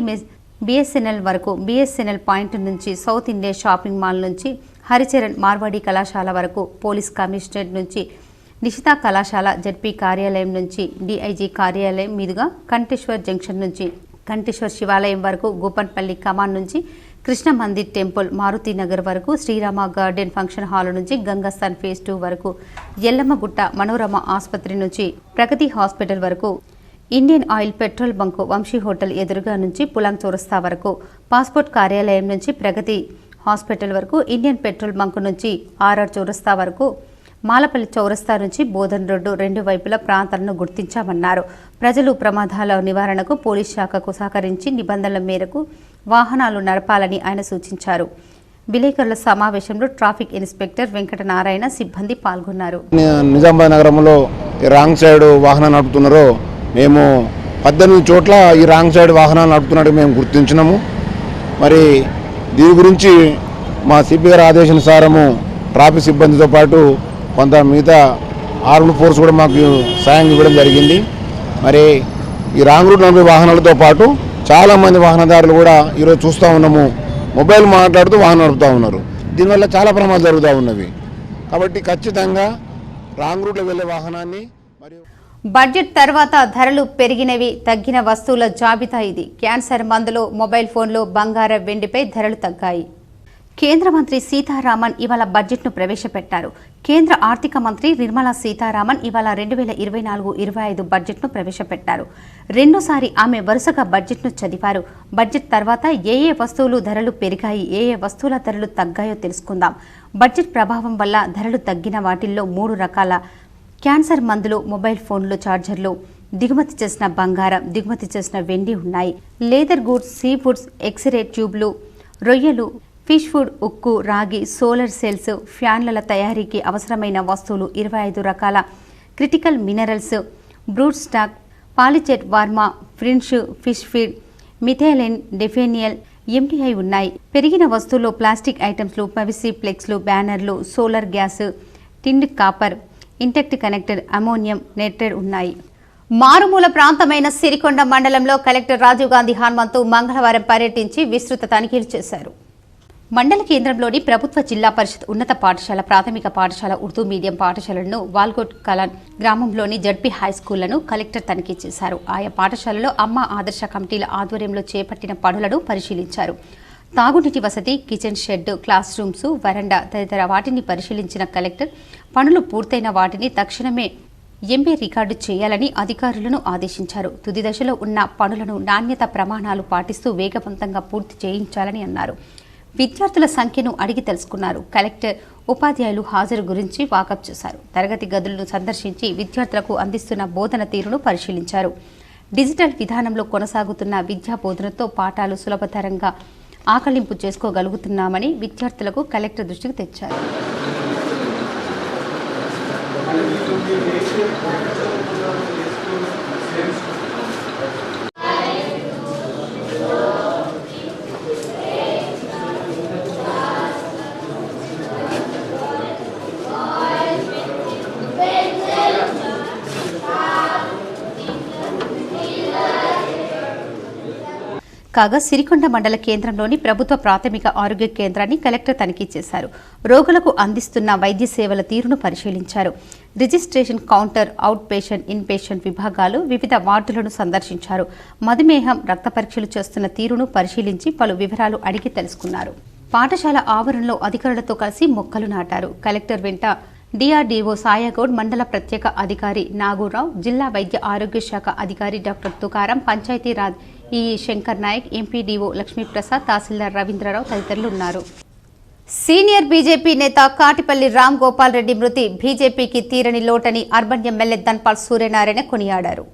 బిఎస్ఎన్ఎల్ వరకు, బిఎస్ఎన్ఎల్ పాయింట్ నుంచి సౌత్ ఇండియా షాపింగ్ మాల్ నుంచి హరిచరణ్ మార్వాడి కళాశాల వరకు, పోలీస్ కమిషనరేట్ నుంచి నిషితా కళాశాల, జడ్పీ కార్యాలయం నుంచి డిఐజీ కార్యాలయం మీదుగా కంటేశ్వర్ జంక్షన్ నుంచి కంటేశ్వర్ శివాలయం వరకు, గోపన్పల్లి కమాన్ నుంచి కృష్ణ మందిర్ టెంపుల్, మారుతి నగర్ వరకు, శ్రీరామ గార్డెన్ ఫంక్షన్ హాల్ నుంచి గంగాస్థాన్ ఫేజ్ 2 వరకు, ఎల్లమ్మగుట్ట మనోరమ ఆసుపత్రి నుంచి ప్రగతి హాస్పిటల్ వరకు, Indian oil petrol bunk, Vamshi hotel ఎదురుగా నుంచి పులాంగ్ చౌరస్తా వరకు, పాస్పోర్ట్ కార్యాలయం నుంచి ప్రగతి హాస్పిటల్ వరకు, ఇండియన్ పెట్రోల్ బంకు నుంచి ఆర్ఆర్ చౌరస్తా వరకు, మాలపల్లి చౌరస్తా నుంచి బోధన్ రోడ్డు 2 వైపుల ప్రాంతాలను గుర్తించామన్నారు. ప్రజలు ప్రమాదాల నివారణకు పోలీస్ శాఖకు సహకరించి నిబంధనల మేరకు వాహనాలు నడపాలని ఆయన సూచించారు. విలేకరుల సమావేశంలో ట్రాఫిక్ ఇన్స్పెక్టర్ వెంకటనారాయణ, సిబ్బంది పాల్గొన్నారు. నిజామాబాద్ నగరంలో రాంగ్ సైడ్ వాహనాలు నడుపుతున్నారో మేము 18 చోట్ల ఈ రాంగ్ సైడ్ వాహనాలు నడుపుతున్నట్టు మేము గుర్తించినాము. మరి దీని గురించి మా సిపి గారి ఆదేశానుసారము ట్రాఫిక్ సిబ్బందితో పాటు కొంత మిగతా ఆర్మ్డ్ ఫోర్స్ కూడా మాకు సాయం ఇవ్వడం జరిగింది. మరి ఈ రాంగ్ రూట్ నడిపే వాహనాలతో పాటు చాలామంది వాహనదారులు కూడా ఈరోజు చూస్తూ ఉన్నాము, మొబైల్ మాట్లాడుతూ వాహనం నడుపుతూ ఉన్నారు. దీనివల్ల చాలా ప్రమాదాలు జరుగుతూ ఉన్నవి. కాబట్టి ఖచ్చితంగా రాంగ్ రూట్లో వెళ్ళే వాహనాన్ని మరియు బడ్జెట్ తర్వాత ధరలు పెరిగినవి, తగ్గిన వస్తువుల జాబితా ఇది. క్యాన్సర్ మందులు, మొబైల్ ఫోన్లు, బంగారం, వెండిపై ధరలు తగ్గాయి. కేంద్ర మంత్రి సీతారామన్ ఇవాళ బడ్జెట్ను ప్రవేశపెట్టారు. కేంద్ర ఆర్థిక మంత్రి నిర్మలా సీతారామన్ ఇవాళ 2024-25 బడ్జెట్ను ప్రవేశపెట్టారు. రెండోసారి ఆమె వరుసగా బడ్జెట్ను చదివారు. బడ్జెట్ తర్వాత ఏ వస్తువులు ధరలు పెరిగాయి, ఏ వస్తువుల ధరలు తగ్గాయో తెలుసుకుందాం. బడ్జెట్ ప్రభావం వల్ల ధరలు తగ్గిన వాటిల్లో 3 రకాల క్యాన్సర్ మందులు, మొబైల్ ఫోన్లు, ఛార్జర్లు, దిగుమతి చేసిన బంగారం, దిగుమతి చేసిన వెండి ఉన్నాయి. Leather goods, sea foods, X-ray ట్యూబ్లు, రొయ్యలు, ఫిష్ ఫుడ్, ఉక్కు, రాగి, సోలార్ సెల్స్, ఫ్యాన్ల తయారీకి అవసరమైన వస్తువులు, 25 రకాల critical minerals, brood stock, polychaete, worms, ఫ్రిన్ష్, fish feed, methylene, diphenyl, MTI ఉన్నాయి. పెరిగిన వస్తువుల్లో ప్లాస్టిక్ ఐటమ్స్లు, పవిసి ఫ్లెక్స్లు, బ్యానర్లు, సోలార్ గ్యాస్, టిండ్ కాపర్, ఇంటెక్ట్ కనెక్టెడ్, అమోనియం నైట్రేట్ ఉన్నాయి. మారుమూల ప్రాంతమైన సిరికొండ మండలంలో కలెక్టర్ రాజీవ్ గాంధీ హనుమంతు మంగళవారం పర్యటించి విస్తృత తనిఖీలు చేశారు. మండల కేంద్రంలోని ప్రభుత్వ జిల్లా పరిషత్ ఉన్నత పాఠశాల, ప్రాథమిక పాఠశాల, ఉర్దూ మీడియం పాఠశాలలను, వాల్కోట్ కలాన్ గ్రామంలోని జడ్పీ హై స్కూళ్లను కలెక్టర్ తనిఖీ చేశారు. ఆయా పాఠశాలలో అమ్మ ఆదర్శ కమిటీల ఆధ్వర్యంలో చేపట్టిన పనులను పరిశీలించారు. తాగునీటి వసతి, కిచెన్ షెడ్, క్లాస్ రూమ్స్, వరండా తదితర వాటిని పరిశీలించిన కలెక్టర్ పనులు పూర్తయిన వాటిని తక్షణమే ఎంబీ రికార్డు చేయాలని అధికారులను ఆదేశించారు. తుది దశలో ఉన్న పనులను నాణ్యత ప్రమాణాలు పాటిస్తూ వేగవంతంగా పూర్తి చేయించాలని అన్నారు. విద్యార్థుల సంఖ్యను అడిగి తెలుసుకున్నారు. కలెక్టర్ ఉపాధ్యాయులు హాజరు గురించి వాకప్ చేశారు. తరగతి గదులను సందర్శించి విద్యార్థులకు అందిస్తున్న బోధన తీరును పరిశీలించారు. డిజిటల్ విధానంలో కొనసాగుతున్న విద్యా బోధనతో పాఠాలు సులభతరంగా ఆకలింపు చేసుకోగలుగుతున్నామని విద్యార్థులకు కలెక్టర్ దృష్టికి తెచ్చారు. కాగా సిరికొండ మండల కేంద్రంలోని ప్రభుత్వ ప్రాథమిక ఆరోగ్య కేంద్రాన్ని కలెక్టర్ తనిఖీ చేశారు. రోగులకు అందిస్తున్న వైద్య సేవల తీరును పరిశీలించారు. Registration counter, out patient, in patient విభాగాలు, వివిధ వార్డులను సందర్శించారు. మధుమేహం, రక్త పరీక్షలు చేస్తున్న తీరును పరిశీలించి పలు వివరాలు అడిగి తెలుసుకున్నారు. పాఠశాల ఆవరణలో అధికారులతో కలిసి మొక్కలు నాటారు. కలెక్టర్ వెంట డిఆర్డీఓ సాయాగౌడ్, మండల ప్రత్యేక అధికారి నాగూరావు, జిల్లా వైద్య ఆరోగ్య శాఖ అధికారి doctor Tukaram, Panchayati Raj EE Shankar Nayak, MPDO Lakshmiprasad, tahsildar Ravindra Rao తదితరులు ఉన్నారు. సీనియర్ బీజేపీ నేత కాటిపల్లి రామ్ గోపాల్ రెడ్డి మృతి బీజేపీకి తీరని లోటని అర్బన్ ఎమ్మెల్యే ధన్పాల్ సూర్యనారాయణ కొనియాడారు.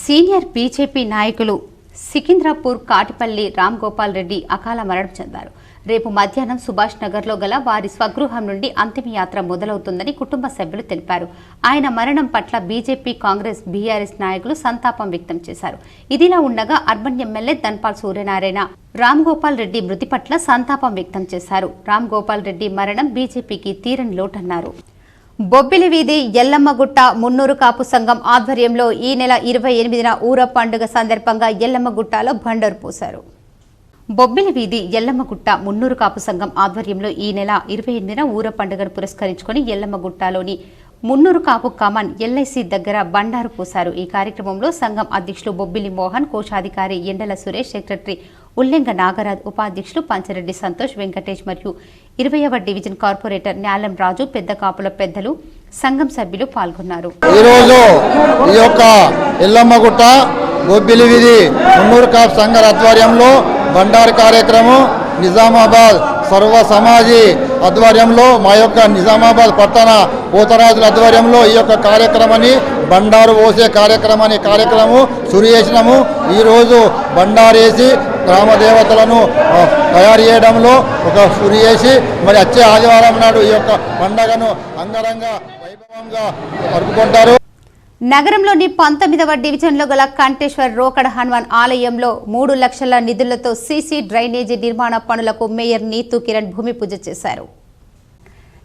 సీనియర్ బీజేపీ నాయకులు సికింద్రాపూర్ కాటిపల్లి రామ్ గోపాల్ రెడ్డి అకాల మరణం చెందారు. రేపు మధ్యాహ్నం సుభాష్ నగర్లో గల వారి స్వగృహం నుండి అంతిమయాత్ర మొదలవుతుందని కుటుంబ సభ్యులు తెలిపారు. ఆయన మరణం పట్ల బీజేపీ, కాంగ్రెస్, బీఆర్ఎస్ నాయకులు సంతాపం వ్యక్తం చేశారు. ఇదిలా ఉండగా అర్బన్ ఎమ్మెల్యే ధన్పాల్ సూర్యనారాయణ రామ్ గోపాల్ రెడ్డి మృతి పట్ల సంతాపం వ్యక్తం చేశారు. రామ్ గోపాల్ రెడ్డి మరణం బీజేపీకి తీరని లోటన్నారు. బొబ్బిలి వీధి ఎల్లమ్మగుట్ట మున్నూరు కాపు సంఘం ఆధ్వర్యంలో ఈ నెల 28న ఊర పండుగ సందర్భంగా ఎల్లమ్మగుట్టలో బండరు పోశారు. బొబ్బిలి వీధి ఎల్లమ్మగుట్ట మున్నూరు కాపు సంఘం ఆధ్వర్యంలో ఈ నెల 28న ఊర పండుగను పురస్కరించుకుని ఎల్లమ్మగుట్టలోని మున్నూరు కాపు కమాన్ ఎల్ఐసి దగ్గర బండారు పోశారు. ఈ కార్యక్రమంలో సంఘం అధ్యక్షులు బొబ్బిలి మోహన్, కోశాధికారి ఎండల సురేష్, సెక్రటరీ ఉల్లెంగ నాగరాజ్, ఉపాధ్యక్షులు పంచరెడ్డి సంతోష్, వెంకటేష్ మరియు 20వ డివిజన్ కార్పొరేటర్ న్యాలం రాజు, పెద్ద కాపుల పెద్దలు, సంఘం సభ్యులు పాల్గొన్నారు. ఈరోజు ఈ యొక్క ఎల్లమ్మగుట్ట బొబ్బిలి వీధి మున్నూరు కాపు సంఘ ఆధ్వర్యంలో బండారు కార్యక్రమం నిజామాబాద్ సర్వ సమాజీ ఆధ్వర్యంలో మా యొక్క నిజామాబాద్ పట్టణ పోతరాజుల ఆధ్వర్యంలో ఈ యొక్క కార్యక్రమాన్ని బండారు పోసే కార్యక్రమం సురు చేసినాము. ఈరోజు బండారేసి గ్రామ దేవతలను తయారు చేయడంలో ఒక సురు చేసి మరి వచ్చే ఆదివారం నాడు ఈ యొక్క పండుగను అంగరంగ వైభవంగా జరుపుకుంటారు. నగరంలోని 19వ డివిజన్లో గల కంటేశ్వర్ రోకడ హనుమాన్ ఆలయంలో 3 లక్షల నిధులతో సీసీ డ్రైనేజీ నిర్మాణ పనులకు మేయర్ నీతూ కిరణ్ భూమి పూజ చేశారు.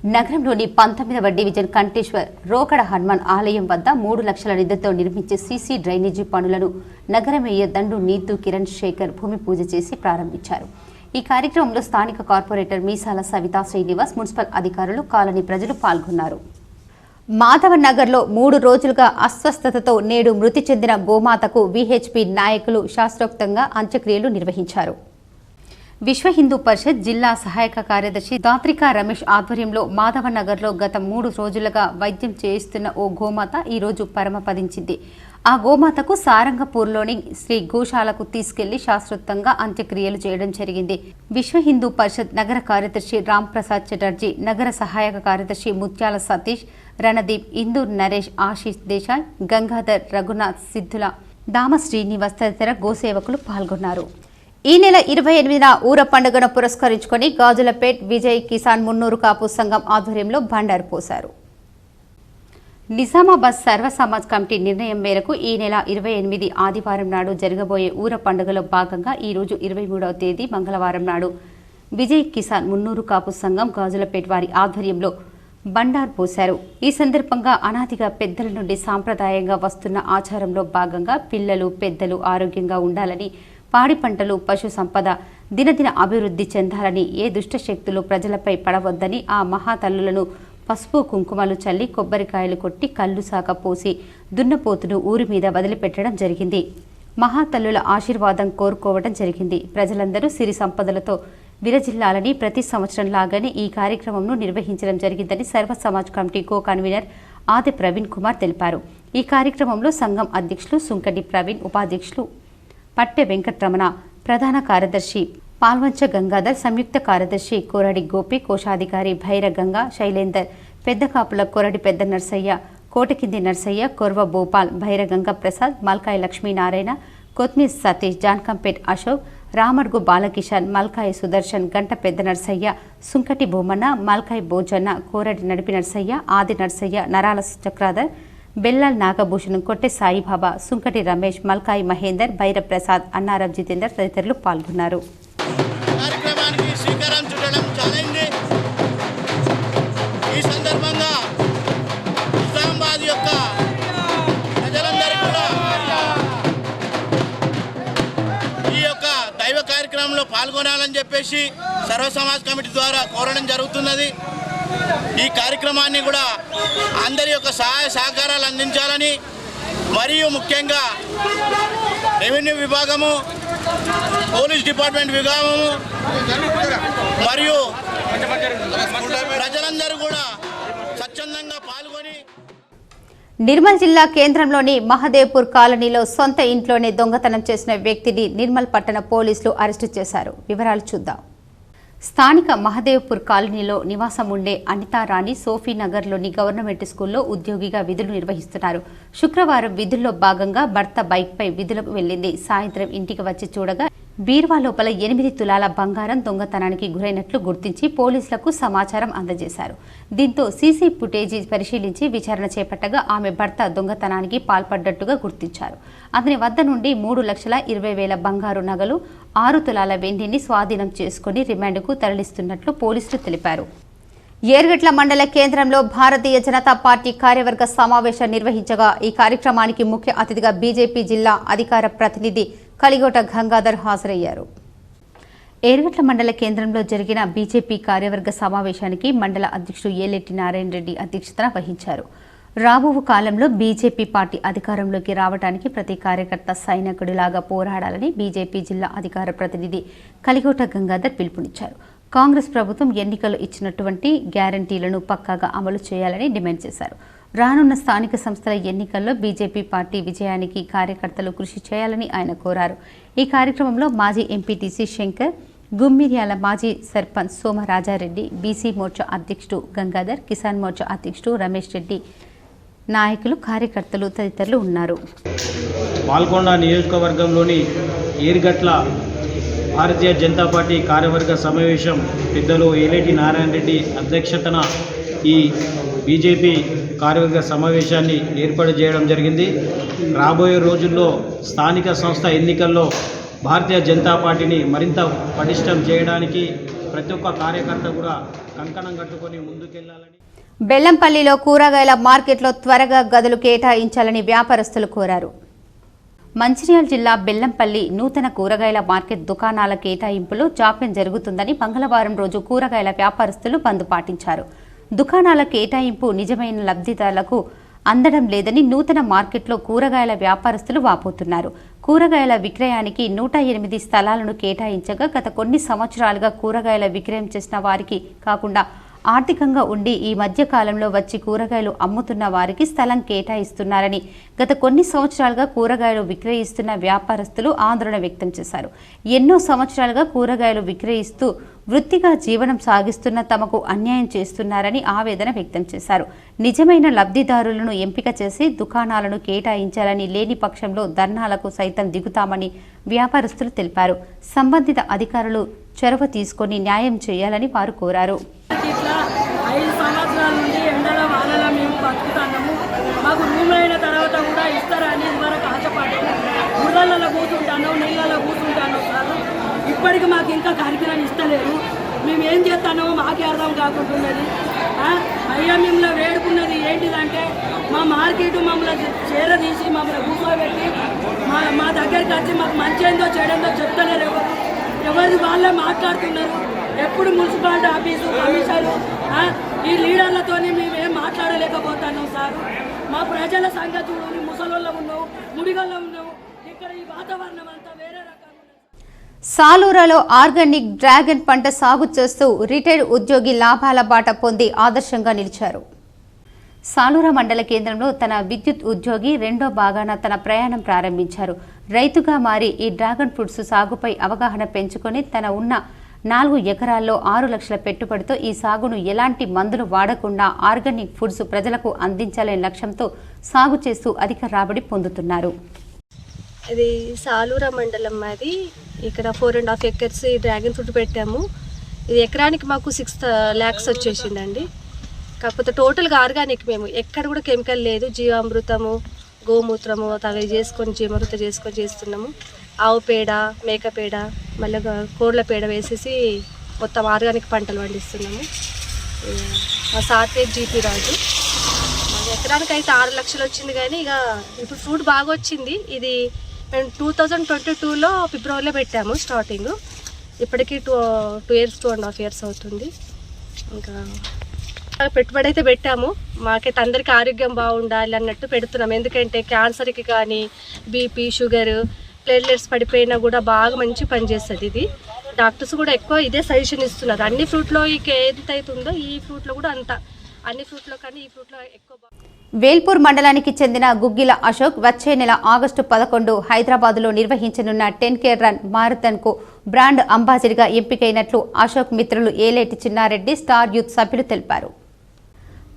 నగరంలోని 19వ డివిజన్ కంటేశ్వర్ రోకడ హనుమాన్ ఆలయం వద్ద 3 లక్షల నిధులతో నిర్మించే సీసీ డ్రైనేజీ పనులను నగర మేయర్ దండు నీతు కిరణ్ శేఖర్ భూమి పూజ చేసి ప్రారంభించారు. ఈ కార్యక్రమంలో స్థానిక కార్పొరేటర్ మీసాల సవితా శ్రీనివాస్, మున్సిపల్ అధికారులు, కాలనీ ప్రజలు పాల్గొన్నారు. మాధవన్ నగర్లో 3 రోజులుగా అస్వస్థతతో నేడు మృతి చెందిన గోమాతకు విహెచ్పి నాయకులు శాస్త్రోక్తంగా అంత్యక్రియలు నిర్వహించారు. విశ్వ హిందూ పరిషత్ జిల్లా సహాయక కార్యదర్శి దాత్రికా రమేష్ ఆధ్వర్యంలో మాధవన్ నగర్లో గత 3 రోజులుగా వైద్యం చేయిస్తున్న ఓ గోమాత ఈరోజు పరమపదించింది. ఆ గోమాతకు సారంగపూర్లోని శ్రీ గోశాలకు తీసుకెళ్లి శాస్త్రోక్తంగా అంత్యక్రియలు చేయడం జరిగింది. విశ్వ హిందూ పరిషత్ నగర కార్యదర్శి రామ్ ప్రసాద్ చటర్జీ, నగర సహాయక కార్యదర్శి ముత్యాల సతీష్, రణదీప్, ఇందూర్ నరేష్, ఆశీష్ దేశాయ్, గంగాధర్, రఘునాథ్, సిద్ధుల, దామ శ్రీనివాస్ తదితర గోసేవకులు పాల్గొన్నారు. ఈ నెల 28న ఊర పండుగను పురస్కరించుకొని గాజులపేట్ విజయ్ కిసాన్ మున్నూరు కాపు సంఘం ఆధ్వర్యంలో బండారు పోశారు. నిజామాబాద్ సర్వ సమాజ్ కమిటీ నిర్ణయం మేరకు ఈ నెల 28 ఆదివారం నాడు జరగబోయే ఊర పండుగలో భాగంగా ఈరోజు 23వ తేదీ మంగళవారం నాడు విజయ్ కిసాన్ మున్నూరు కాపు సంఘం గాజులపేట్ వారి ఆధ్వర్యంలో బండారు పోశారు. ఈ సందర్భంగా అనాదిగా పెద్దల నుండి సాంప్రదాయంగా వస్తున్న ఆచారంలో భాగంగా పిల్లలు, పెద్దలు ఆరోగ్యంగా ఉండాలని, పాడి పంటలు, పశు సంపద దినదిన అభివృద్ధి చెందాలని, ఏ దుష్ట శక్తులు ప్రజలపై పడవద్దని ఆ మహాతల్లులను పసుపు కుంకుమలు చల్లి కొబ్బరికాయలు కొట్టి కళ్ళు సాక పోసి దున్నపోతును ఊరి మీద వదిలిపెట్టడం జరిగింది. మహాతల్లుల ఆశీర్వాదం కోరుకోవడం జరిగింది. ప్రజలందరూ సిరి సంపదలతో విరజిల్లాలని ప్రతి సంవత్సరం లాగానే ఈ కార్యక్రమంను నిర్వహించడం జరిగిందని సర్వ సమాజ్ కమిటీ కో కన్వీనర్ ఆది ప్రవీణ్ కుమార్ తెలిపారు. ఈ కార్యక్రమంలో సంఘం అధ్యక్షులు సుంకటి ప్రవీణ్, ఉపాధ్యక్షులు పట్టె వెంకట్రమణ, ప్రధాన కార్యదర్శి పాల్వంచ గంగాధర్, సంయుక్త కార్యదర్శి కోరడి గోపి, కోశాధికారి భైర గంగా, శైలేందర్, పెద్ద కాపుల కొరడి పెద్ద నర్సయ్య, కోటకింది నర్సయ్య, కొర్వ భోపాల్, భైరగంగ ప్రసాద్, మల్కాయ లక్ష్మీనారాయణ, కొత్మీర్ సతీష్, జాన్కంపేట్ అశోక్, రామడుగు బాలకిషన్, మల్కాయ సుదర్శన్, గంట పెద్ద నర్సయ్య, సుంకటి బొమ్మన్న, మల్కాయ భోజన్న, కోరడి నడిపి నర్సయ్య, ఆది నర్సయ్య, నరాల చక్రాధర్, బెల్లాల్ నాగభూషణం, కొట్టె సాయిబాబా, సుంకటి రమేష్, మల్కాయి మహేందర్, భైర ప్రసాద్, అన్నారం జితేందర్ తదితరులు పాల్గొన్నారు. కార్యక్రమానికి శ్రీకారం చుట్టడం చాలైంది. ఈ సందర్భంగా నిజామాబాద్ యొక్క ప్రజలందరూ కూడా ఈ యొక్క దైవ కార్యక్రమంలో పాల్గొనాలని చెప్పేసి సర్వ సమాజ్ కమిటీ ద్వారా కోరడం జరుగుతున్నది. ఈ కార్యక్రమాన్ని కూడా అందరి యొక్క సహాయ సహకారాలు అందించాలని, మరియు ముఖ్యంగా రెవెన్యూ విభాగము, పోలీస్ డిపార్ట్మెంట్ విభాగము మరియు ప్రజలందరూ కూడా స్వచ్ఛందంగా పాల్గొని నిర్మల్ జిల్లా కేంద్రంలోని మహదేవ్పూర్ కాలనీలో సొంత ఇంట్లోనే దొంగతనం చేసిన వ్యక్తిని నిర్మల్ పట్టణ పోలీసులు అరెస్టు చేశారు. వివరాలు చూద్దాం. స్థానిక మహదేవ్పూర్ కాలనీలో నివాసం ఉండే అనితారాణి సోఫీనగర్లోని గవర్నమెంట్ స్కూల్లో ఉద్యోగిగా విధులు నిర్వహిస్తున్నారు. శుక్రవారం విధుల్లో భాగంగా భర్త బైక్పై విధులకు వెళ్లింది. సాయంత్రం ఇంటికి వచ్చి చూడగా బీర్వా లోపల 8 తులాల బంగారం దొంగతనానికి గురైనట్లు గుర్తించి పోలీసులకు సమాచారం అందజేశారు. దీంతో సీసీ ఫుటేజీ పరిశీలించి విచారణ చేపట్టగా ఆమె భర్త దొంగతనానికి పాల్పడ్డట్టుగా గుర్తించారు. అతని వద్ద నుండి 3,20,000 బంగారు నగలు, 6 తులాల వెండిని స్వాధీనం చేసుకుని రిమాండ్కు తరలిస్తున్నట్లు పోలీసులు తెలిపారు. ఏర్గట్ల మండల కేంద్రంలో భారతీయ జనతా పార్టీ కార్యవర్గ సమావేశం నిర్వహించగా ఈ కార్యక్రమానికి ముఖ్య అతిథిగా బీజేపీ జిల్లా అధికార ప్రతినిధి కలిగోట గంగాధర్ హాజరయ్యారు. ఏర్గట్ల మండల కేంద్రంలో జరిగిన బీజేపీ కార్యవర్గ సమావేశానికి మండల అధ్యక్షుడు ఏలెట్టి నారాయణ రెడ్డి అధ్యక్షతన వహించారు. రాబో కాలంలో బీజేపీ పార్టీ అధికారంలోకి రావడానికి ప్రతి కార్యకర్త సైనికుడిలాగా పోరాడాలని బీజేపీ జిల్లా అధికార ప్రతినిధి కలిగోట గంగాధర్ పిలుపునిచ్చారు. కాంగ్రెస్ ప్రభుత్వం ఎన్నికలు ఇచ్చినటువంటి గ్యారంటీలను పక్కాగా అమలు చేయాలని డిమాండ్ చేశారు. రానున్న స్థానిక సంస్థల ఎన్నికల్లో బీజేపీ పార్టీ విజయానికి కార్యకర్తలు కృషి చేయాలని ఆయన కోరారు. ఈ కార్యక్రమంలో మాజీ ఎంపీటీసీ శంకర్, గుమ్మిర్యాల మాజీ సర్పంచ్ సోమరాజారెడ్డి, బీసీ మోర్చా అధ్యక్షుడు గంగాధర్, కిసాన్ మోర్చా అధ్యక్షుడు రమేష్ రెడ్డి, నాయకులు, కార్యకర్తలు తదితరులు ఉన్నారు. పాల్గొండ నియోజకవర్గంలోని ఏర్గట్ల భారతీయ జనతా పార్టీ కార్యవర్గ సమావేశం పెద్దలు ఏలేటి నారాయణ రెడ్డి అధ్యక్షతన ఈ బీజేపీ కార్యవర్గ సమావేశాన్ని ఏర్పాటు చేయడం జరిగింది. రాబోయే రోజుల్లో స్థానిక సంస్థ ఎన్నికల్లో భారతీయ జనతా పార్టీని మరింత పటిష్టం చేయడానికి ప్రతి ఒక్క కార్యకర్త కూడా కంకణం కట్టుకొని ముందుకెళ్లాలని. బెల్లంపల్లిలో కూరగాయల మార్కెట్లో త్వరగా గదులు కేటాయించాలని వ్యాపారస్తులు కోరారు. మంచిర్యాల జిల్లా బెల్లంపల్లి నూతన కూరగాయల మార్కెట్ దుకాణాల కేటాయింపులో జాప్యం జరుగుతుందని మంగళవారం రోజు కూరగాయల వ్యాపారస్తులు బంద్ పాటించారు. దుకాణాల కేటాయింపు నిజమైన లబ్ధిదారులకు అందడం లేదని నూతన మార్కెట్లో కూరగాయల వ్యాపారస్తులు వాపోతున్నారు. కూరగాయల విక్రయానికి 108 స్థలాలను కేటాయించగా గత కొన్ని సంవత్సరాలుగా కూరగాయల విక్రయం చేసిన వారికి కాకుండా ఆర్థికంగా ఉండి ఈ మధ్య కాలంలో వచ్చి కూరగాయలు అమ్ముతున్న వారికి స్థలం కేటాయిస్తున్నారని గత కొన్ని సంవత్సరాలుగా కూరగాయలు విక్రయిస్తున్న వ్యాపారస్తులు ఆందోళన వ్యక్తం చేశారు. ఎన్నో సంవత్సరాలుగా కూరగాయలు విక్రయిస్తూ వృత్తిగా జీవనం సాగిస్తున్న తమకు అన్యాయం చేస్తున్నారని ఆవేదన వ్యక్తం చేశారు. నిజమైన లబ్ధిదారులను ఎంపిక చేసి దుకాణాలను కేటాయించాలని, లేని పక్షంలో ధర్నాలకు సైతం దిగుతామని వ్యాపారస్తులు తెలిపారు. సంబంధిత అధికారులు చొరవ తీసుకొని న్యాయం చేయాలని వారు కోరారు. 5 సంవత్సరాల నుండి ఎండల వానల మేము బతుకుతున్నాము. మాకు రూమ్ అయిన తర్వాత కూడా ఇస్తారని ఇదివరకు ఆశపడ్డాము. బురదలలో కూర్చుంటాను, నీళ్ళలో కూర్చుంటాను సార్. ఇప్పటికి మాకు ఇంకా కార్యక్రమం ఇస్తలేరు. మేము ఏం చేస్తానో మాకే అర్థం కాకుంటున్నది. అయ్యా మిమ్మల్ని వేడుకున్నది ఏంటిదంటే మా మార్కెట్ మమ్మల్ని చేరదీసి మమ్మల్ని కూర్చోబెట్టి మా దగ్గరికి వచ్చి మాకు మంచి ఏందో చెడేందో చెప్తలేరు. ఎవరిది వాళ్ళే మాట్లాడుతున్నారు. ఎప్పుడు మున్సిపాలిటీ ఆఫీసు కమిషనరు ఈ లీడర్లతో మేమేం మాట్లాడలేకపోతున్నాం సార్. మా ప్రజల సంగతి ముసలోళ్ళ ఉన్నావు, ముడిగల్లో ఉన్నావు. ఇక్కడ ఈ వాతావరణం అంతా వేరే రకంగా. సాలూరులో ఆర్గానిక్ డ్రాగన్ పంట సాగు చేస్తూ రిటైర్డ్ ఉద్యోగి లాభాల బాట పొంది ఆదర్శంగా నిలిచారు. సాలూరు మండల కేంద్రంలో తన విద్యుత్ ఉద్యోగి రెండో భాగాన తన ప్రయాణం ప్రారంభించారు. రైతుగా మారి ఈ డ్రాగన్ ఫ్రూట్స్ సాగుపై అవగాహన పెంచుకొని తన ఉన్న 4 ఎకరాల్లో 6 లక్షల పెట్టుబడితో ఈ సాగును ఎలాంటి మందులు వాడకుండా ఆర్గానిక్ ఫుడ్స్ ప్రజలకు అందించాలనే లక్ష్యంతో సాగు చేస్తూ అధిక రాబడి పొందుతున్నారు. ఇది సాలూరు మండలం మాది. ఇక్కడ 4.5 ఎకర్స్ ఈ డ్రాగన్ ఫ్రూట్ పెట్టాము. ఇది ఎకరానికి మాకు 6 lakhs వచ్చేసిందండి. కాకపోతే టోటల్గా ఆర్గానిక్, మేము ఎక్కడ కూడా కెమికల్ లేదు. జీవామృతము, గోమూత్రము అవి చేసుకొని జీవామృతం చేసుకొని చేస్తున్నాము. ఆవు పేడ, మేక పేడ, మళ్ళీ కోళ్ళ పేడ వేసేసి మొత్తం ఆర్గానిక్ పంటలు పండిస్తున్నాము. మా సార్ పేరు జీపీ రాజు. ఎకరానికి అయితే 6 లక్షలు వచ్చింది. కానీ ఇక ఇప్పుడు ఫ్రూట్ బాగా వచ్చింది. ఇది మేము 2022లో ఫిబ్రవరిలో పెట్టాము స్టార్టింగ్. ఇప్పటికీ 2 years 2.5 years అవుతుంది. ఇంకా పెట్టుబడి అయితే పెట్టాము. మాకైతే అందరికీ ఆరోగ్యం బాగుండాలి అన్నట్టు పెడుతున్నాం. ఎందుకంటే క్యాన్సర్కి కానీ, బీపీ, షుగర్, ప్లేట్లెట్స్ పడిపోయినా కూడా బాగా మంచి పనిచేస్తుంది. ఇది డాక్టర్స్ కూడా ఎక్కువ ఇదే సజెషన్ ఇస్తున్నారు. అన్ని ఫ్రూట్లో ఎంత అవుతుందో ఈ ఫ్రూట్లో కూడా అంత, అన్ని ఫ్రూట్లో కానీ ఈ ఫ్రూట్లో ఎక్కువ. వేల్పూర్ మండలానికి చెందిన గుగ్గిల అశోక్ వచ్చే నెల ఆగస్టు 11 హైదరాబాద్లో నిర్వహించనున్న 10K రన్ మారథాన్కు బ్రాండ్ అంబాసిడర్గా ఎంపికైనట్లు అశోక్ మిత్రులు ఏలేటి చిన్నారెడ్డి, స్టార్ యూత్ సభ్యులు తెలిపారు.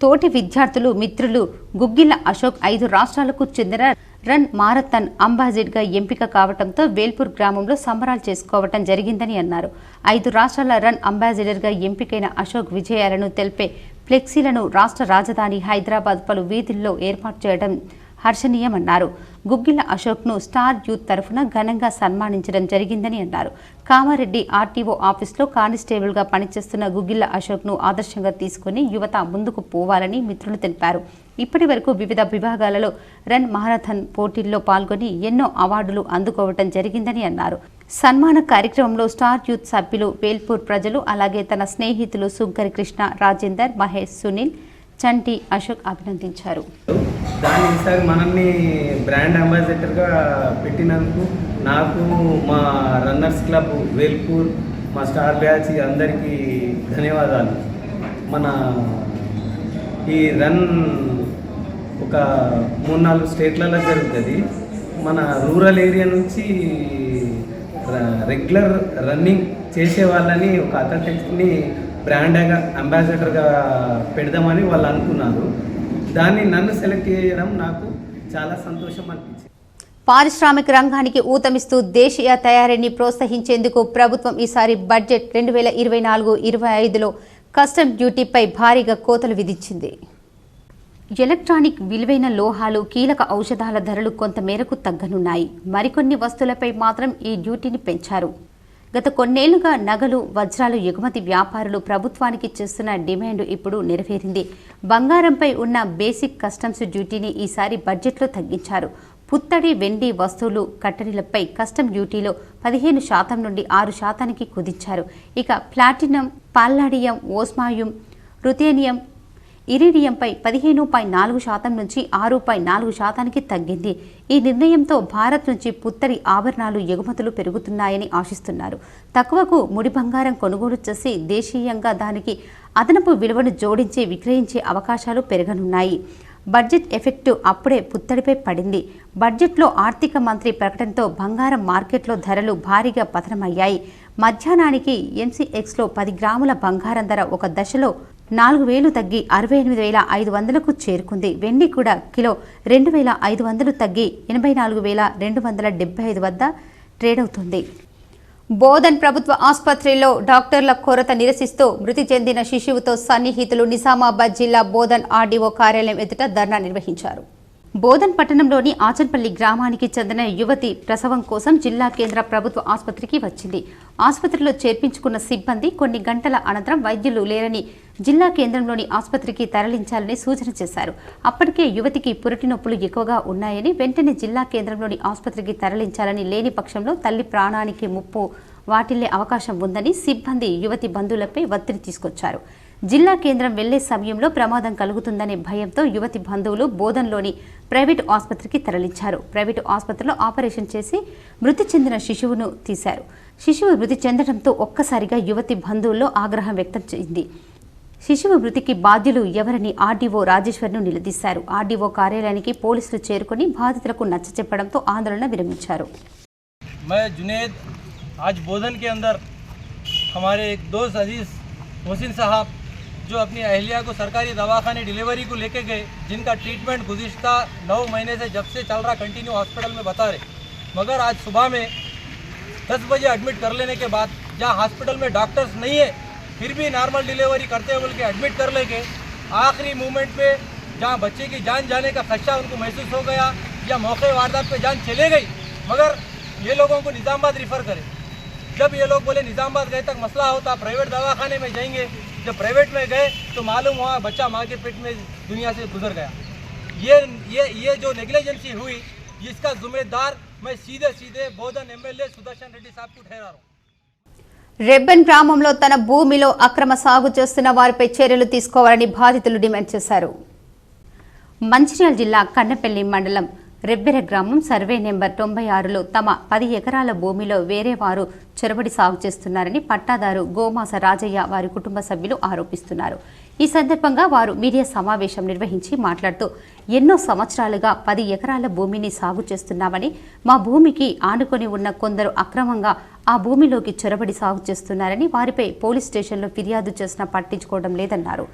తోటి విద్యార్థులు మిత్రులు గుగ్గిల అశోక్ 5 రాష్ట్రాలకు చెందిన రన్ మారథాన్ అంబాసిడర్గా ఎంపిక కావడంతో వేల్పూర్ గ్రామంలో సంబరాలు చేసుకోవటం జరిగిందని అన్నారు. 5 రాష్ట్రాల రన్ అంబాసిడర్గా ఎంపికైన అశోక్ విజయాలను తెలిపే ఫ్లెక్సీలను రాష్ట్ర రాజధాని హైదరాబాద్ పలు వీధుల్లో ఏర్పాటు చేయడం హర్షణీయమన్నారు. గుగ్గిల అశోక్ను స్టార్ యూత్ తరఫున ఘనంగా సన్మానించడం జరిగిందని అన్నారు. కామారెడ్డి ఆర్టీఓ ఆఫీస్లో కానిస్టేబుల్గా పనిచేస్తున్న గుగ్గిల అశోక్ను ఆదర్శంగా తీసుకుని యువత ముందుకు పోవాలని మిత్రులు తెలిపారు. ఇప్పటి వరకు వివిధ విభాగాలలో రన్ మారథాన్ పోటీల్లో పాల్గొని ఎన్నో అవార్డులు అందుకోవటం జరిగిందని అన్నారు. సన్మాన కార్యక్రమంలో స్టార్ యూత్ సభ్యులు, వేల్పూర్ ప్రజలు, అలాగే తన స్నేహితులు సుంకరి కృష్ణ, రాజేందర్, మహేష్, సునీల్, చంటి, అశోక్ అభినందించారు. దాన్ని ఈసారి మనల్ని బ్రాండ్ అంబాసిడర్గా పెట్టినందుకు నాకు, మా రన్నర్స్ క్లబ్ వేల్పూర్, మా స్టార్ బ్యాచ్ అందరికీ ధన్యవాదాలు. మన ఈ రన్ ఒక 3-4 స్టేట్లలో జరుగుతుంది. మన రూరల్ ఏరియా నుంచి రెగ్యులర్ రన్నింగ్ చేసే వాళ్ళని ఒక అథ్లెటిక్స్ని బ్రాండ్ అంబాసిడర్గా పెడదామని వాళ్ళు అనుకున్నారు. దాన్ని నన్ను సెలెక్ట్ చేయడం నాకు చాలా సంతోషం అనిపించింది. పారిశ్రామిక రంగానికి ఊతమిస్తూ దేశీయ తయారీని ప్రోత్సహించేందుకు ప్రభుత్వం ఈసారి బడ్జెట్ 2024-25లో కస్టమ్ డ్యూటీపై భారీగా కోతలు విధించింది. ఎలక్ట్రానిక్, విలువైన లోహాలు, కీలక ఔషధాల ధరలు కొంత మేరకు తగ్గనున్నాయి. మరికొన్ని వస్తువులపై మాత్రం ఈ డ్యూటీని పెంచారు. గత కొన్నేళ్లుగా నగలు వజ్రాలు ఎగుమతి వ్యాపారులు ప్రభుత్వానికి చేస్తున్న డిమాండ్ ఇప్పుడు నెరవేరింది. బంగారంపై ఉన్న బేసిక్ కస్టమ్స్ డ్యూటీని ఈసారి బడ్జెట్లో తగ్గించారు. పుత్తడి వెండి వస్తువులు కట్టడిలపై కస్టమ్ డ్యూటీలో 15% నుండి 6% కుదించారు. ఇక ప్లాటినం, పాల్లాడియం, ఓస్మాయియం, రుథేనియం, ఇరీడియంపై 15.4% నుంచి 6.4% తగ్గింది. ఈ నిర్ణయంతో భారత్ నుంచి పుత్తడి ఆభరణాలు ఎగుమతులు పెరుగుతున్నాయని ఆశిస్తున్నారు. తక్కువకు ముడి బంగారం కొనుగోలు చేసి దేశీయంగా దానికి అదనపు విలువను జోడించి విక్రయించే అవకాశాలు పెరగనున్నాయి. బడ్జెట్ ఎఫెక్ట్ అప్పుడే పుత్తడిపై పడింది. బడ్జెట్లో ఆర్థిక మంత్రి ప్రకటనతో బంగారం మార్కెట్లో ధరలు భారీగా పతనమయ్యాయి. మధ్యాహ్నానికి MCXలో 10 గ్రాముల బంగారం ధర ఒక దశలో 4,000 తగ్గి 68,500కు చేరుకుంది. వెండి కూడా కిలో 2,500 తగ్గి 84,275 వద్ద ట్రేడ్ అవుతుంది. బోధన్ ప్రభుత్వ ఆసుపత్రిలో డాక్టర్ల కొరత నిరసిస్తూ మృతి చెందిన శిశువుతో సన్నిహితులు నిజామాబాద్ జిల్లా బోధన్ ఆర్డీఓ కార్యాలయం ఎదుట ధర్నా నిర్వహించారు. బోధన్ పట్టణంలోని ఆచన్పల్లి గ్రామానికి చెందిన యువతి ప్రసవం కోసం జిల్లా కేంద్ర ప్రభుత్వ ఆసుపత్రికి వచ్చింది. ఆసుపత్రిలో చేర్పించుకున్న సిబ్బంది కొన్ని గంటల అనంతరం వైద్యులు లేరని జిల్లా కేంద్రంలోని ఆసుపత్రికి తరలించాలని సూచన చేశారు. అప్పటికే యువతికి పురిటి నొప్పులు ఎక్కువగా ఉన్నాయని వెంటనే జిల్లా కేంద్రంలోని ఆసుపత్రికి తరలించాలని, లేని పక్షంలో తల్లి ప్రాణానికి ముప్పు వాటిల్లే అవకాశం ఉందని సిబ్బంది యువతి బంధువులపై ఒత్తిడి తీసుకొచ్చారు. జిల్లా కేంద్రం వెళ్లే సమయంలో ప్రమాదం కలుగుతుందనే భయంతో యువతి బంధువులు బోధన్లోని ప్రైవేటు ఆసుపత్రికి తరలించారు. ప్రైవేటు ఆసుపత్రిలో ఆపరేషన్ చేసి మృతి చెందిన శిశువును తీశారు. శిశువు మృతి చెందడంతో ఒక్కసారిగా యువతి బంధువుల్లో ఆగ్రహం వ్యక్తం చేసింది. శిశువు మృతికి బాధ్యులు ఎవరని ఆర్డీఓ రాజేశ్వర్ను నిలదీశారు. ఆర్డీఓ కార్యాలయానికి పోలీసులు చేరుకుని బాధితులకు నచ్చచెప్పడంతో ఆందోళన విరమించారు. मैं जुनेद आज बोधन के अंदर हमारे एक दोस्त अजीज मोहसिन साहब जो अपनी अहलिया को सरकारी दवाखाने डिलीवरी को लेके गए, जिनका ट्रीटमेंट गुज़िश्ता 9 महीने से जब से चल रहा कंटिन्यू हॉस्पिटल में बता रहे, मगर आज सुबह में 10 बजे एडमिट कर लेने के बाद जहाँ हॉस्पिटल में डॉक्टर्स नहीं है फिर भी नॉर्मल डिलीवरी करते हैं बोल के एडमिट कर लेके आखिरी मोमेंट पे जहाँ बच्चे की जान जाने का खदशा उनको महसूस हो गया या मौके वारदात पे जान चले गई, मगर ये लोगों को निज़ामाबाद रिफ़र करें। जब ये लोग बोले निज़ामाबाद गए तक मसला होता, प्राइवेट दवाखाने में जाएंगे, जब प्राइवेट में गए तो मालूम हुआ बच्चा माँ के पेट में दुनिया से गुजर गया। ये जो नेग्लिजेंसी हुई इसका जिम्मेदार मैं सीधे बोधन एमएलए सुदर्शन रेड्डी साहब को ठहरा रहा हूँ। రెబ్బెన్ గ్రామంలో తన భూమిలో అక్రమ సాగు చేస్తున్న వారిపై చర్యలు తీసుకోవాలని బాధితులు డిమాండ్ చేశారు. మంచిర్యాల జిల్లా కన్నెపల్లి మండలం రెబ్బెర గ్రామం సర్వే నెంబర్ 96లో తమ 10 ఎకరాల భూమిలో వేరే వారు చొరబడి సాగు చేస్తున్నారని పట్టాదారు గోమాస రాజయ్య వారి కుటుంబ సభ్యులు ఆరోపిస్తున్నారు. ఈ సందర్భంగా వారు మీడియా సమావేశం నిర్వహించి మాట్లాడుతూ ఎన్నో సంవత్సరాలుగా 10 ఎకరాల భూమిని సాగు చేస్తున్నామని, మా భూమికి ఆనుకొని ఉన్న కొందరు అక్రమంగా ఆ భూమిలోకి చొరబడి సాగు చేస్తున్నారని, వారిపై పోలీస్ స్టేషన్లో ఫిర్యాదు చేసినా పట్టించుకోవడం లేదన్నారు.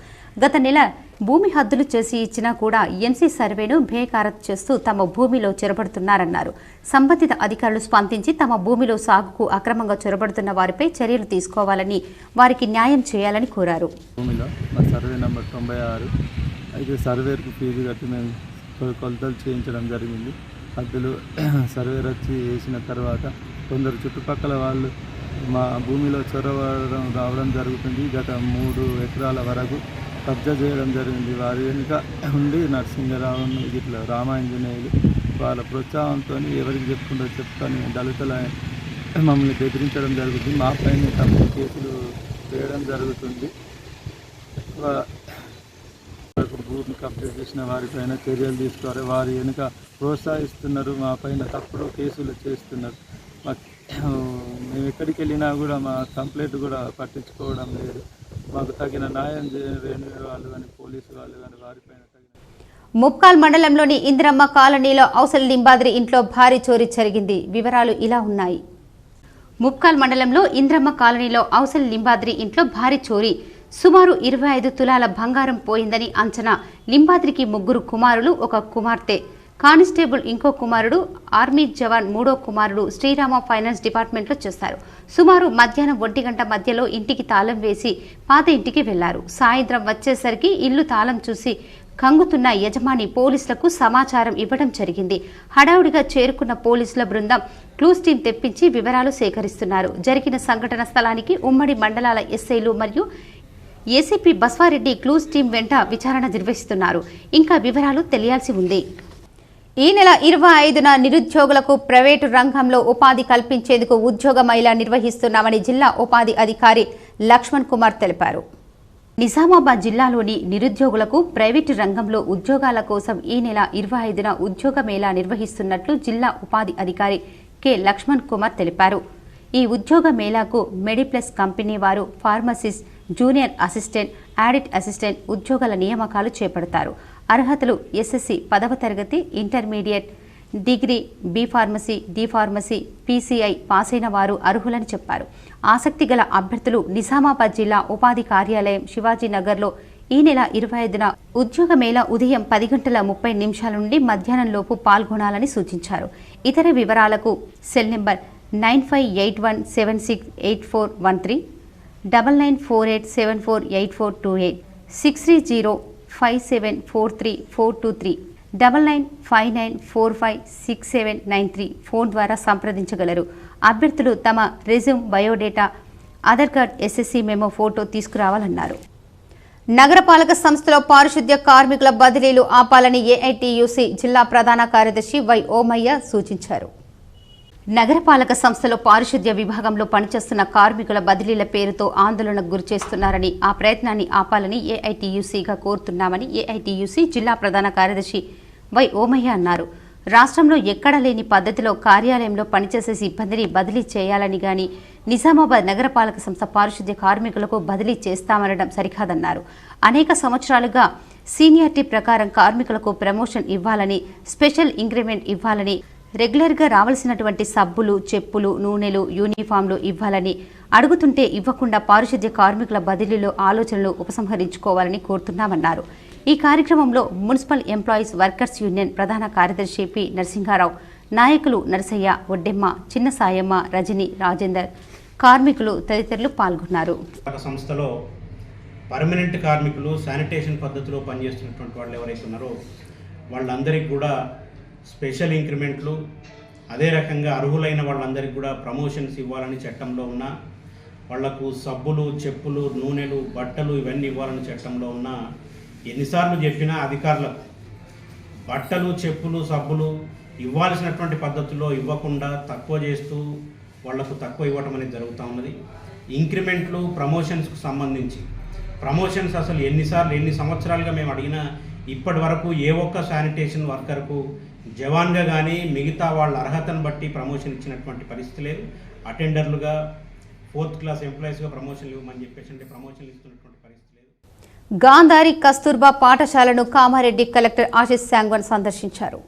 గత నెల భూమి హద్దులు చేసి ఇచ్చినా కూడా ఎంసీ సర్వేను బేఖాతరు చేస్తూ తమ భూమిలో చొరబడుతున్నారన్నారు. సంబంధిత అధికారులు స్పందించి తమ భూమిలో సాగుకు అక్రమంగా చొరబడుతున్న వారిపై చర్యలు తీసుకోవాలని, వారికి న్యాయం చేయాలని కోరారు. భూమిలో మా సర్వే నెంబర్ 96 అయితే సర్వేకు ఫీజు కట్టి మేము కొలతలు చేయించడం జరిగింది. హద్దులు సర్వేర్ వచ్చి వేసిన తర్వాత కొందరు చుట్టుపక్కల వాళ్ళు మా భూమిలో చొరవడం రావడం జరుగుతుంది. గత 3 ఎకరాల వరకు కబ్జా చేయడం జరిగింది. వారి వెనుక ఉండి నరసింహరావు ఇట్లా రామాంజనేయులు వాళ్ళ ప్రోత్సాహంతో ఎవరికి చెప్పుకొని దళితుల మమ్మల్ని బెదిరించడం జరుగుతుంది. మా పైన తప్పుడు కేసులు వేయడం జరుగుతుంది. భూమి కబ్జా చేసిన వారిపైన చర్యలు తీసుకోవాలి. వారి వెనుక ప్రోత్సహిస్తున్నారు, మా పైన తప్పుడు కేసులు చేస్తున్నారు. మేము ఎక్కడికి వెళ్ళినా కూడా మా కంప్లైంట్ కూడా పట్టించుకోవడం లేదు. మాకు తగిన న్యాయం చేయని వాళ్ళు కానీ పోలీసు వాళ్ళు కానీ వారిపైన ముప్కాల్ మండలంలోని ఇందిరమ్మ కాలనీలో ఔసల్ లింబాద్రి ఇంట్లో భారీ చోరీ జరిగింది. వివరాలు ఇలా ఉన్నాయి. ముప్కాల్ మండలంలో ఇందిరమ్మ కాలనీలో ఔసల్ లింబాద్రి ఇంట్లో భారీ చోరీ. సుమారు 25 తులాల బంగారం పోయిందని అంచనా. లింబాద్రికి 3 కుమారులు, 1 కుమార్తె. కానిస్టేబుల్ ఇంకో కుమారుడు, ఆర్మీ జవాన్ 3వ కుమారుడు శ్రీరామ ఫైనాన్స్ డిపార్ట్మెంట్లో చేస్తారు. సుమారు మధ్యాహ్నం 1 గంట మధ్యలో ఇంటికి తాళం వేసి పాత ఇంటికి వెళ్లారు. సాయంత్రం వచ్చేసరికి ఇల్లు తాళం చూసి కంగుతున్న యజమాని పోలీసులకు సమాచారం ఇవ్వడం జరిగింది. హడావుడిగా చేరుకున్న పోలీసుల బృందం క్లూస్ టీం తెప్పించి వివరాలు సేకరిస్తున్నారు. జరిగిన సంఘటన స్థలానికి ఉమ్మడి మండలాల ఎస్ఐలు మరియు ఏసీపీ బస్వారెడ్డి క్లూస్ టీం వెంట విచారణ నిర్వహిస్తున్నారు. ఇంకా వివరాలు తెలియాల్సి ఉంది. ఈ నెల 25న నిరుద్యోగులకు ప్రైవేటు రంగంలో ఉపాధి కల్పించేందుకు ఉద్యోగ మేళా నిర్వహిస్తున్నామని జిల్లా ఉపాధి అధికారి లక్ష్మణ్ కుమార్ తెలిపారు. నిజామాబాద్ జిల్లాలోని నిరుద్యోగులకు ప్రైవేటు రంగంలో ఉద్యోగాల కోసం ఈ నెల 25న ఉద్యోగ మేళా నిర్వహిస్తున్నట్లు జిల్లా ఉపాధి అధికారి కె లక్ష్మణ్ కుమార్ తెలిపారు. ఈ ఉద్యోగ మేళాకు మెడిప్లస్ కంపెనీ వారు pharmacist, junior assistant, audit assistant ఉద్యోగాల నియామకాలు చేపడతారు. అర్హతలు ఎస్ఎస్సి 10వ తరగతి, intermediate, degree, B pharmacy, D pharmacy, PCI pass అయిన వారు అర్హులని చెప్పారు. ఆసక్తి గల అభ్యర్థులు నిజామాబాద్ జిల్లా ఉపాధి కార్యాలయం శివాజీనగర్లో ఈ నెల 25న ఉద్యోగ మేళా ఉదయం 10:30 నుండి మధ్యాహ్నం లోపు పాల్గొనాలని సూచించారు. ఇతర వివరాలకు సెల్ నెంబర్ 9581768413, 9948748428, 630574342, 9959456793 ఫోన్ ద్వారా సంప్రదించగలరు. అభ్యర్థులు తమ resume, biodata, Aadhaar card, SSC memo photo తీసుకురావాలన్నారు. నగరపాలక సంస్థలో పారిశుద్ధ్య కార్మికుల బదిలీలు ఆపాలని ఏఐటీయూసీ జిల్లా ప్రధాన కార్యదర్శి వై ఓమయ్య సూచించారు. నగరపాలక సంస్థలో పారిశుద్ధ్య విభాగంలో పనిచేస్తున్న కార్మికుల బదిలీల పేరుతో ఆందోళనకు గురిచేస్తున్నారని, ఆ ప్రయత్నాన్ని ఆపాలని ఏఐటీయూసీగా కోరుతున్నామని ఏఐటీయూసీ జిల్లా ప్రధాన కార్యదర్శి వై ఓమయ్య అన్నారు. రాష్ట్రంలో ఎక్కడ లేని పద్ధతిలో కార్యాలయంలో పనిచేసే సిబ్బందిని బదిలీ చేయాలని గాని నిజామాబాద్ నగరపాలక సంస్థ పారిశుద్ధ్య కార్మికులకు బదిలీ చేస్తామనడం సరికాదన్నారు. అనేక సంవత్సరాలుగా సీనియారిటీ ప్రకారం కార్మికులకు ప్రమోషన్ ఇవ్వాలని, స్పెషల్ ఇంక్రిమెంట్ ఇవ్వాలని, రెగ్యులర్గా రావాల్సినటువంటి సబ్బులు, చెప్పులు, నూనెలు, యూనిఫామ్లు ఇవ్వాలని అడుగుతుంటే ఇవ్వకుండా పారిశుద్ధ్య కార్మికుల బదిలీలో ఆలోచనలు ఉపసంహరించుకోవాలని కోరుతున్నామన్నారు. ఈ కార్యక్రమంలో మున్సిపల్ ఎంప్లాయీస్ వర్కర్స్ యూనియన్ ప్రధాన కార్యదర్శి పి నరసింహారావు, నాయకులు నరసయ్య, ఒడ్డెమ్మ, చిన్న సాయమ్మ, రజని, రాజేందర్, కార్మికులు తదితరులు పాల్గొన్నారు. సంస్థలో పర్మనెంట్ కార్మికులు శానిటేషన్ పద్ధతిలో పనిచేస్తున్నటువంటి వాళ్ళు ఎవరైతే ఉన్నారో వాళ్ళందరికీ కూడా స్పెషల్ ఇంక్రిమెంట్లు, అదే రకంగా అర్హులైన వాళ్ళందరికీ కూడా ప్రమోషన్స్ ఇవ్వాలని చట్టంలో ఉన్న, వాళ్లకు సబ్బులు, చెప్పులు, నూనెలు, బట్టలు ఇవన్నీ ఇవ్వాలని చట్టంలో ఉన్న, ఎన్నిసార్లు చెప్పినా అధికారులకు బట్టలు, చెప్పులు, సబ్బులు ఇవ్వాల్సినటువంటి పద్ధతిలో ఇవ్వకుండా తక్కువ చేస్తూ వాళ్లకు తక్కువ ఇవ్వటం అనేది జరుగుతూ ఉన్నది. ఇంక్రిమెంట్లు, ప్రమోషన్స్కు సంబంధించి ప్రమోషన్స్ అసలు ఎన్ని సంవత్సరాలుగా మేము అడిగినా ఇప్పటి వరకు ఏ ఒక్క శానిటేషన్ వర్కర్కు జవాన్గా కానీ మిగతా వాళ్ళ అర్హతను బట్టి ప్రమోషన్ ఇచ్చినటువంటి పరిస్థితి లేదు. అటెండర్లుగా, 4th క్లాస్ ఎంప్లాయీస్గా ప్రమోషన్లు ఇవ్వమని చెప్పేసి అంటే ప్రమోషన్లు ఇస్తున్నటువంటి పరిస్థితి లేదు. గాంధారి కస్తూర్బా పాఠశాలను కామారెడ్డి కలెక్టర్ ఆశీష్ శాంగ్వన్ సందర్శించారు.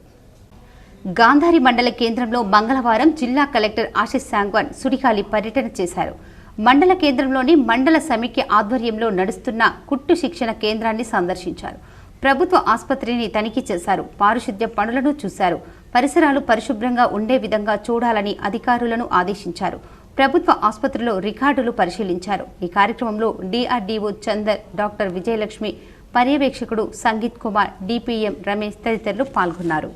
గాంధారి మండల కేంద్రంలో మంగళవారం జిల్లా కలెక్టర్ ఆశీష్ శాంగ్వన్ సుడిగాలి పర్యటన చేశారు. మండల కేంద్రంలోని మండల సమిఖ్య ఆధ్వర్యంలో నడుస్తున్న కుట్టు శిక్షణ కేంద్రాన్ని సందర్శించారు. ప్రభుత్వ ఆసుపత్రిని తనిఖీ చేశారు. పారిశుద్ధ్య పనులను చూశారు. పరిసరాలు పరిశుభ్రంగా ఉండే విధంగా చూడాలని అధికారులను ఆదేశించారు. ప్రభుత్వ ఆసుపత్రిలో రికార్డులు పరిశీలించారు. ఈ కార్యక్రమంలో డిఆర్డీఓ చందర్, డాక్టర్ విజయలక్ష్మి, పర్యవేక్షకుడు సంగీత్ కుమార్, డిపిఎం రమేష్ తదితరులు పాల్గొన్నారు.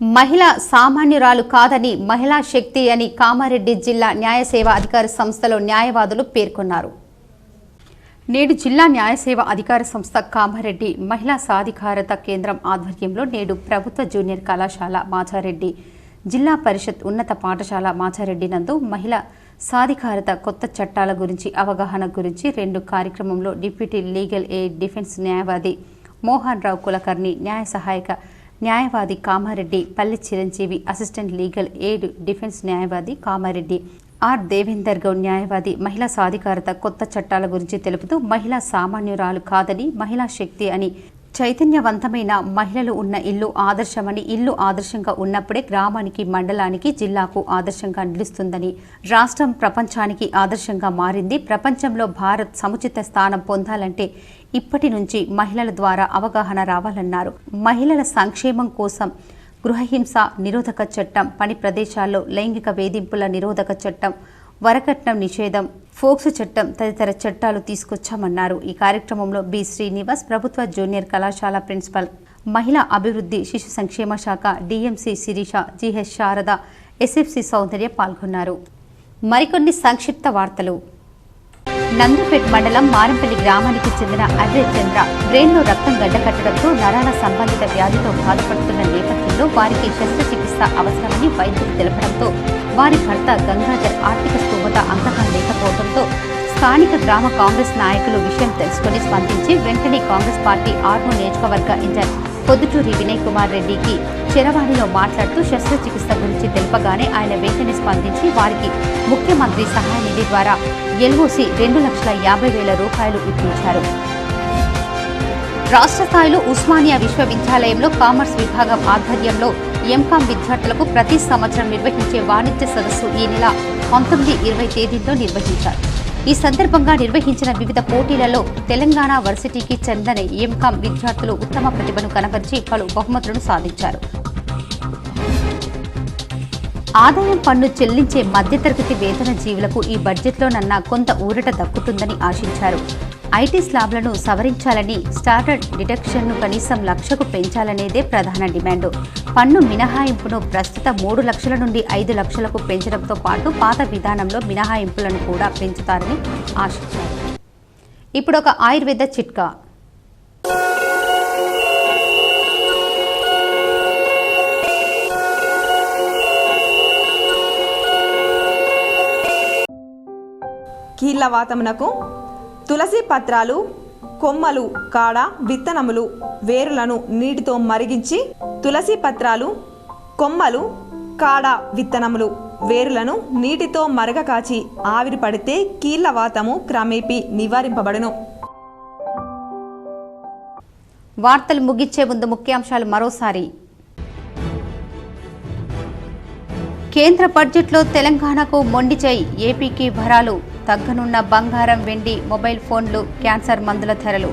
మహిళ సామాన్యురాలు కాదని, మహిళా శక్తి అని కామారెడ్డి జిల్లా న్యాయ సేవా అధికార సంస్థలో న్యాయవాదులు పేర్కొన్నారు. నేడు జిల్లా న్యాయ సేవా అధికార సంస్థ కామారెడ్డి మహిళా సాధికారత కేంద్రం ఆధ్వర్యంలో నేడు ప్రభుత్వ జూనియర్ కళాశాల మాచారెడ్డి, జిల్లా పరిషత్ ఉన్నత పాఠశాల మాచారెడ్డి నందు మహిళా సాధికారత కొత్త చట్టాల గురించి అవగాహన గురించి 2 కార్యక్రమంలో డిప్యూటీ లీగల్ ఎయిడ్ డిఫెన్స్ న్యాయవాది మోహన్ రావు కులకర్ణి, న్యాయ సహాయక న్యాయవాది కామారెడ్డి, పల్లి Chiranjeevi, assistant legal aid defence న్యాయవాది కామారెడ్డి ఆర్ దేవేందర్ గౌడ్ న్యాయవాది మహిళా సాధికారత కొత్త చట్టాల గురించి తెలుపుతూ మహిళా సామాన్యురాలు కాదని, మహిళా శక్తి అని, చైతన్యవంతమైన మహిళలు ఉన్న ఇల్లు ఆదర్శమని, ఇల్లు ఆదర్శంగా ఉన్నప్పుడే గ్రామానికి, మండలానికి, జిల్లాకు ఆదర్శంగా నిలుస్తుందని, రాష్ట్రం ప్రపంచానికి ఆదర్శంగా మారింది. ప్రపంచంలో భారత్ సముచిత స్థానం పొందాలంటే ఇప్పటి నుంచి మహిళల ద్వారా అవగాహన రావాలన్నారు. మహిళల సంక్షేమం కోసం గృహహింస నిరోధక చట్టం, పని ప్రదేశాల్లో లైంగిక వేధింపుల నిరోధక చట్టం, వరకట్నం నిషేధం, ఫోక్సో చట్టం తదితర చట్టాలు తీసుకొచ్చామన్నారు. ఈ కార్యక్రమంలో బి శ్రీనివాస్, ప్రభుత్వ జూనియర్ కళాశాల ప్రిన్సిపల్, మహిళా అభివృద్ధి శిశు సంక్షేమ శాఖ DMC Sirisha, GH Sarada, SFC Soundarya పాల్గొన్నారు. మరికొన్ని సంక్షిప్త వార్తలు. నందిపేట్ మండలం మారంపల్లి గ్రామానికి చెందిన అజయ్ చంద్ర బ్రెయిన్లో రక్తం గడ్డకట్టడంతో నరాల సంబంధిత వ్యాధితో బాధపడుతున్న నేపథ్యంలో వారికి శస్త్రచికిత్స అవసరమని వైద్యులు తెలపడంతో వారి భర్త గంగాధర్ ఆర్థిక స్తోమత అంతగా లేకపోవడంతో స్థానిక గ్రామ కాంగ్రెస్ నాయకులు విషయం తెలుసుకుని స్పందించి వెంటనే కాంగ్రెస్ పార్టీ ఆర్మూర్ నియోజకవర్గ ఇన్ఛార్జ్ పొద్దుటూరి వినయ్ కుమార్ రెడ్డికి చరవాణిలో మాట్లాడుతూ శస్త్రచికిత్స గురించి తెలుపగానే ఆయన వెంటనే స్పందించి వారికి ముఖ్యమంత్రి సహాయ నిధి ద్వారా ఎల్ఓసి 2,50,000 రూపాయలు ఇప్పించారు. రాష్ట్ర స్థాయిలో ఉస్మానియా విశ్వవిద్యాలయంలో కామర్స్ విభాగం ఆధ్వర్యంలో ఎంకామ్ విద్యార్థులకు ప్రతి సంవత్సరం నిర్వహించే వాణిజ్య సదస్సు ఈ నెల 19-20 తేదీల్లో నిర్వహించారు. ఈ సందర్భంగా నిర్వహించిన వివిధ పోటీలలో తెలంగాణ వర్సిటీకి చెందిన ఎంకామ్ విద్యార్థులు ఉత్తమ ప్రతిభను కనబరిచి పలు బహుమతులను సాధించారు. ఆదాయం పన్ను చెల్లించే మధ్యతరగతి వేతన జీవులకు ఈ బడ్జెట్లోనన్నా కొంత ఊరట దక్కుతుందని ఆశించారు. ఐటీ స్లాబ్లను సవరించాలని, స్టార్టర్ డిడక్షన్ను కనీసం 1,00,000కు పెంచాలనేదే ప్రధాన డిమాండు. పన్ను మినహాయింపును ప్రస్తుత 3 లక్షల నుండి 5 లక్షలకు పెంచడంతో పాటు పాత విధానంలో మినహాయింపులను కూడా పెంచుతారని ఆశించారు. ఇప్పుడు ఒక ఆయుర్వేద చిట్కా. కీళ్లవాతమునకు తులసి పత్రాలు, కొమ్మలు, కాడ, విత్తనములు, వేరులను నీటితో మరిగించి తులసి పత్రాలు, కొమ్మలు, కాడ, విత్తనములు, వేరులను నీటితో మరగకాచి ఆవిరి పడితే కీళ్లవాతము క్రమేపీ నివారింపబడును. వార్తలు ముగించే ముందు ముఖ్యాంశాలు మరోసారి. కేంద్ర బడ్జెట్లో తెలంగాణకు మొండి చేయి, ఏపీకి భరాలు, తగ్గనున్న బంగారం, వెండి, మొబైల్ ఫోన్లు, క్యాన్సర్ మందుల ధరలు.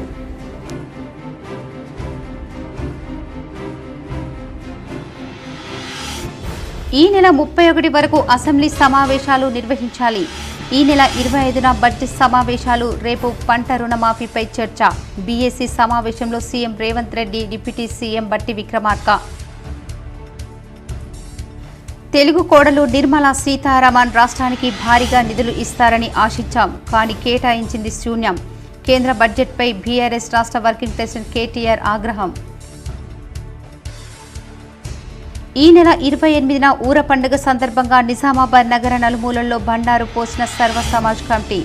ఈ నెల 31 వరకు అసెంబ్లీ సమావేశాలు నిర్వహించాలి. ఈ నెల 25న బడ్జెట్ సమావేశాలు. రేపు పంట రుణమాఫీపై చర్చ. బీఏసీ సమావేశంలో CM Revanth Reddy, deputy CM బట్టి విక్రమార్క. తెలుగు కోడలు నిర్మలా సీతారామన్ రాష్ట్రానికి భారీగా నిధులు ఇస్తారని ఆశించాం, కానీ కేటాయించింది శూన్యం. కేంద్ర బడ్జెట్పై బీఆర్ఎస్ రాష్ట్ర వర్కింగ్ ప్రెసిడెంట్ కేటీఆర్ ఆగ్రహం. ఈ నెల 28న ఊర పండుగ సందర్భంగా నిజామాబాద్ నగర నలుమూలల్లో బండారు పోసిన సర్వ సమాజ్ కమిటీ.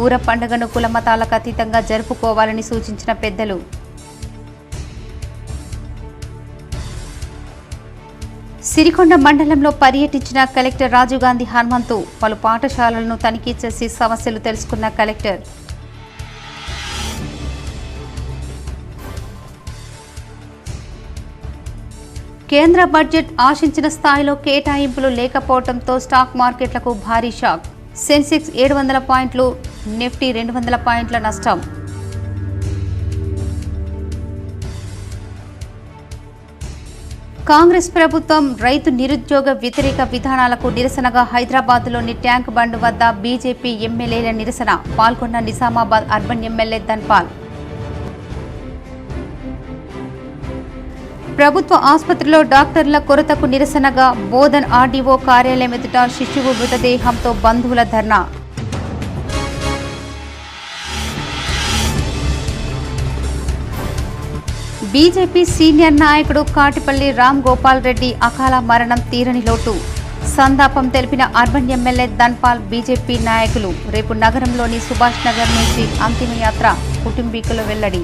ఊర పండుగను కులమతాలకు అతీతంగా జరుపుకోవాలని సూచించిన పెద్దలు. సిరికొండ మండలంలో పర్యటించిన కలెక్టర్ రాజీవ్ గాంధీ హనుమంతు. పలు పాఠశాలలను తనిఖీ చేసి సమస్యలు తెలుసుకున్న కలెక్టర్. కేంద్ర బడ్జెట్ ఆశించిన స్థాయిలో కేటాయింపులు లేకపోవడంతో స్టాక్ మార్కెట్లకు భారీ షాక్. సెన్సెక్స్ 700 పాయింట్లు, నిఫ్టీ 200 పాయింట్ల నష్టం. కాంగ్రెస్ ప్రభుత్వం రైతు నిరుద్యోగ వ్యతిరేక విధానాలకు నిరసనగా హైదరాబాద్లోని ట్యాంక్ బండ్ వద్ద బీజేపీ ఎమ్మెల్యేల నిరసన. పాల్గొన్న నిజామాబాద్ అర్బన్ ఎమ్మెల్యే ధన్పాల్. ప్రభుత్వ ఆసుపత్రిలో డాక్టర్ల కొరతకు నిరసనగా బోధన్ ఆర్డీఓ కార్యాలయం ఎదుట శిశువు మృతదేహంతో బంధువుల ధర్నా. బీజేపీ సీనియర్ నాయకుడు కాటిపల్లి రామ్ గోపాల్ రెడ్డి అకాల మరణం తీరని లోటు. సంతాపం తెలిపిన అర్బన్ ఎమ్మెల్యే ధన్పాల్, బీజేపీ నాయకులు. రేపు నగరంలోని సుభాష్ నగర్ నుంచి అంతిమయాత్ర, కుటుంబీకులు వెల్లడి.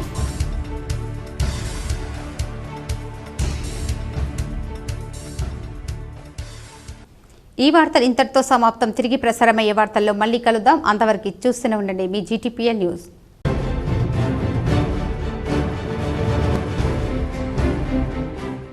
ఈ వార్తలు ఇంతటితో సమాప్తం. తిరిగి ప్రసారమయ్యే వార్తల్లో మళ్ళీ కలుద్దాం. అంతవరకు చూస్తూనే ఉండండి మీ జీటీపీఎల్ న్యూస్.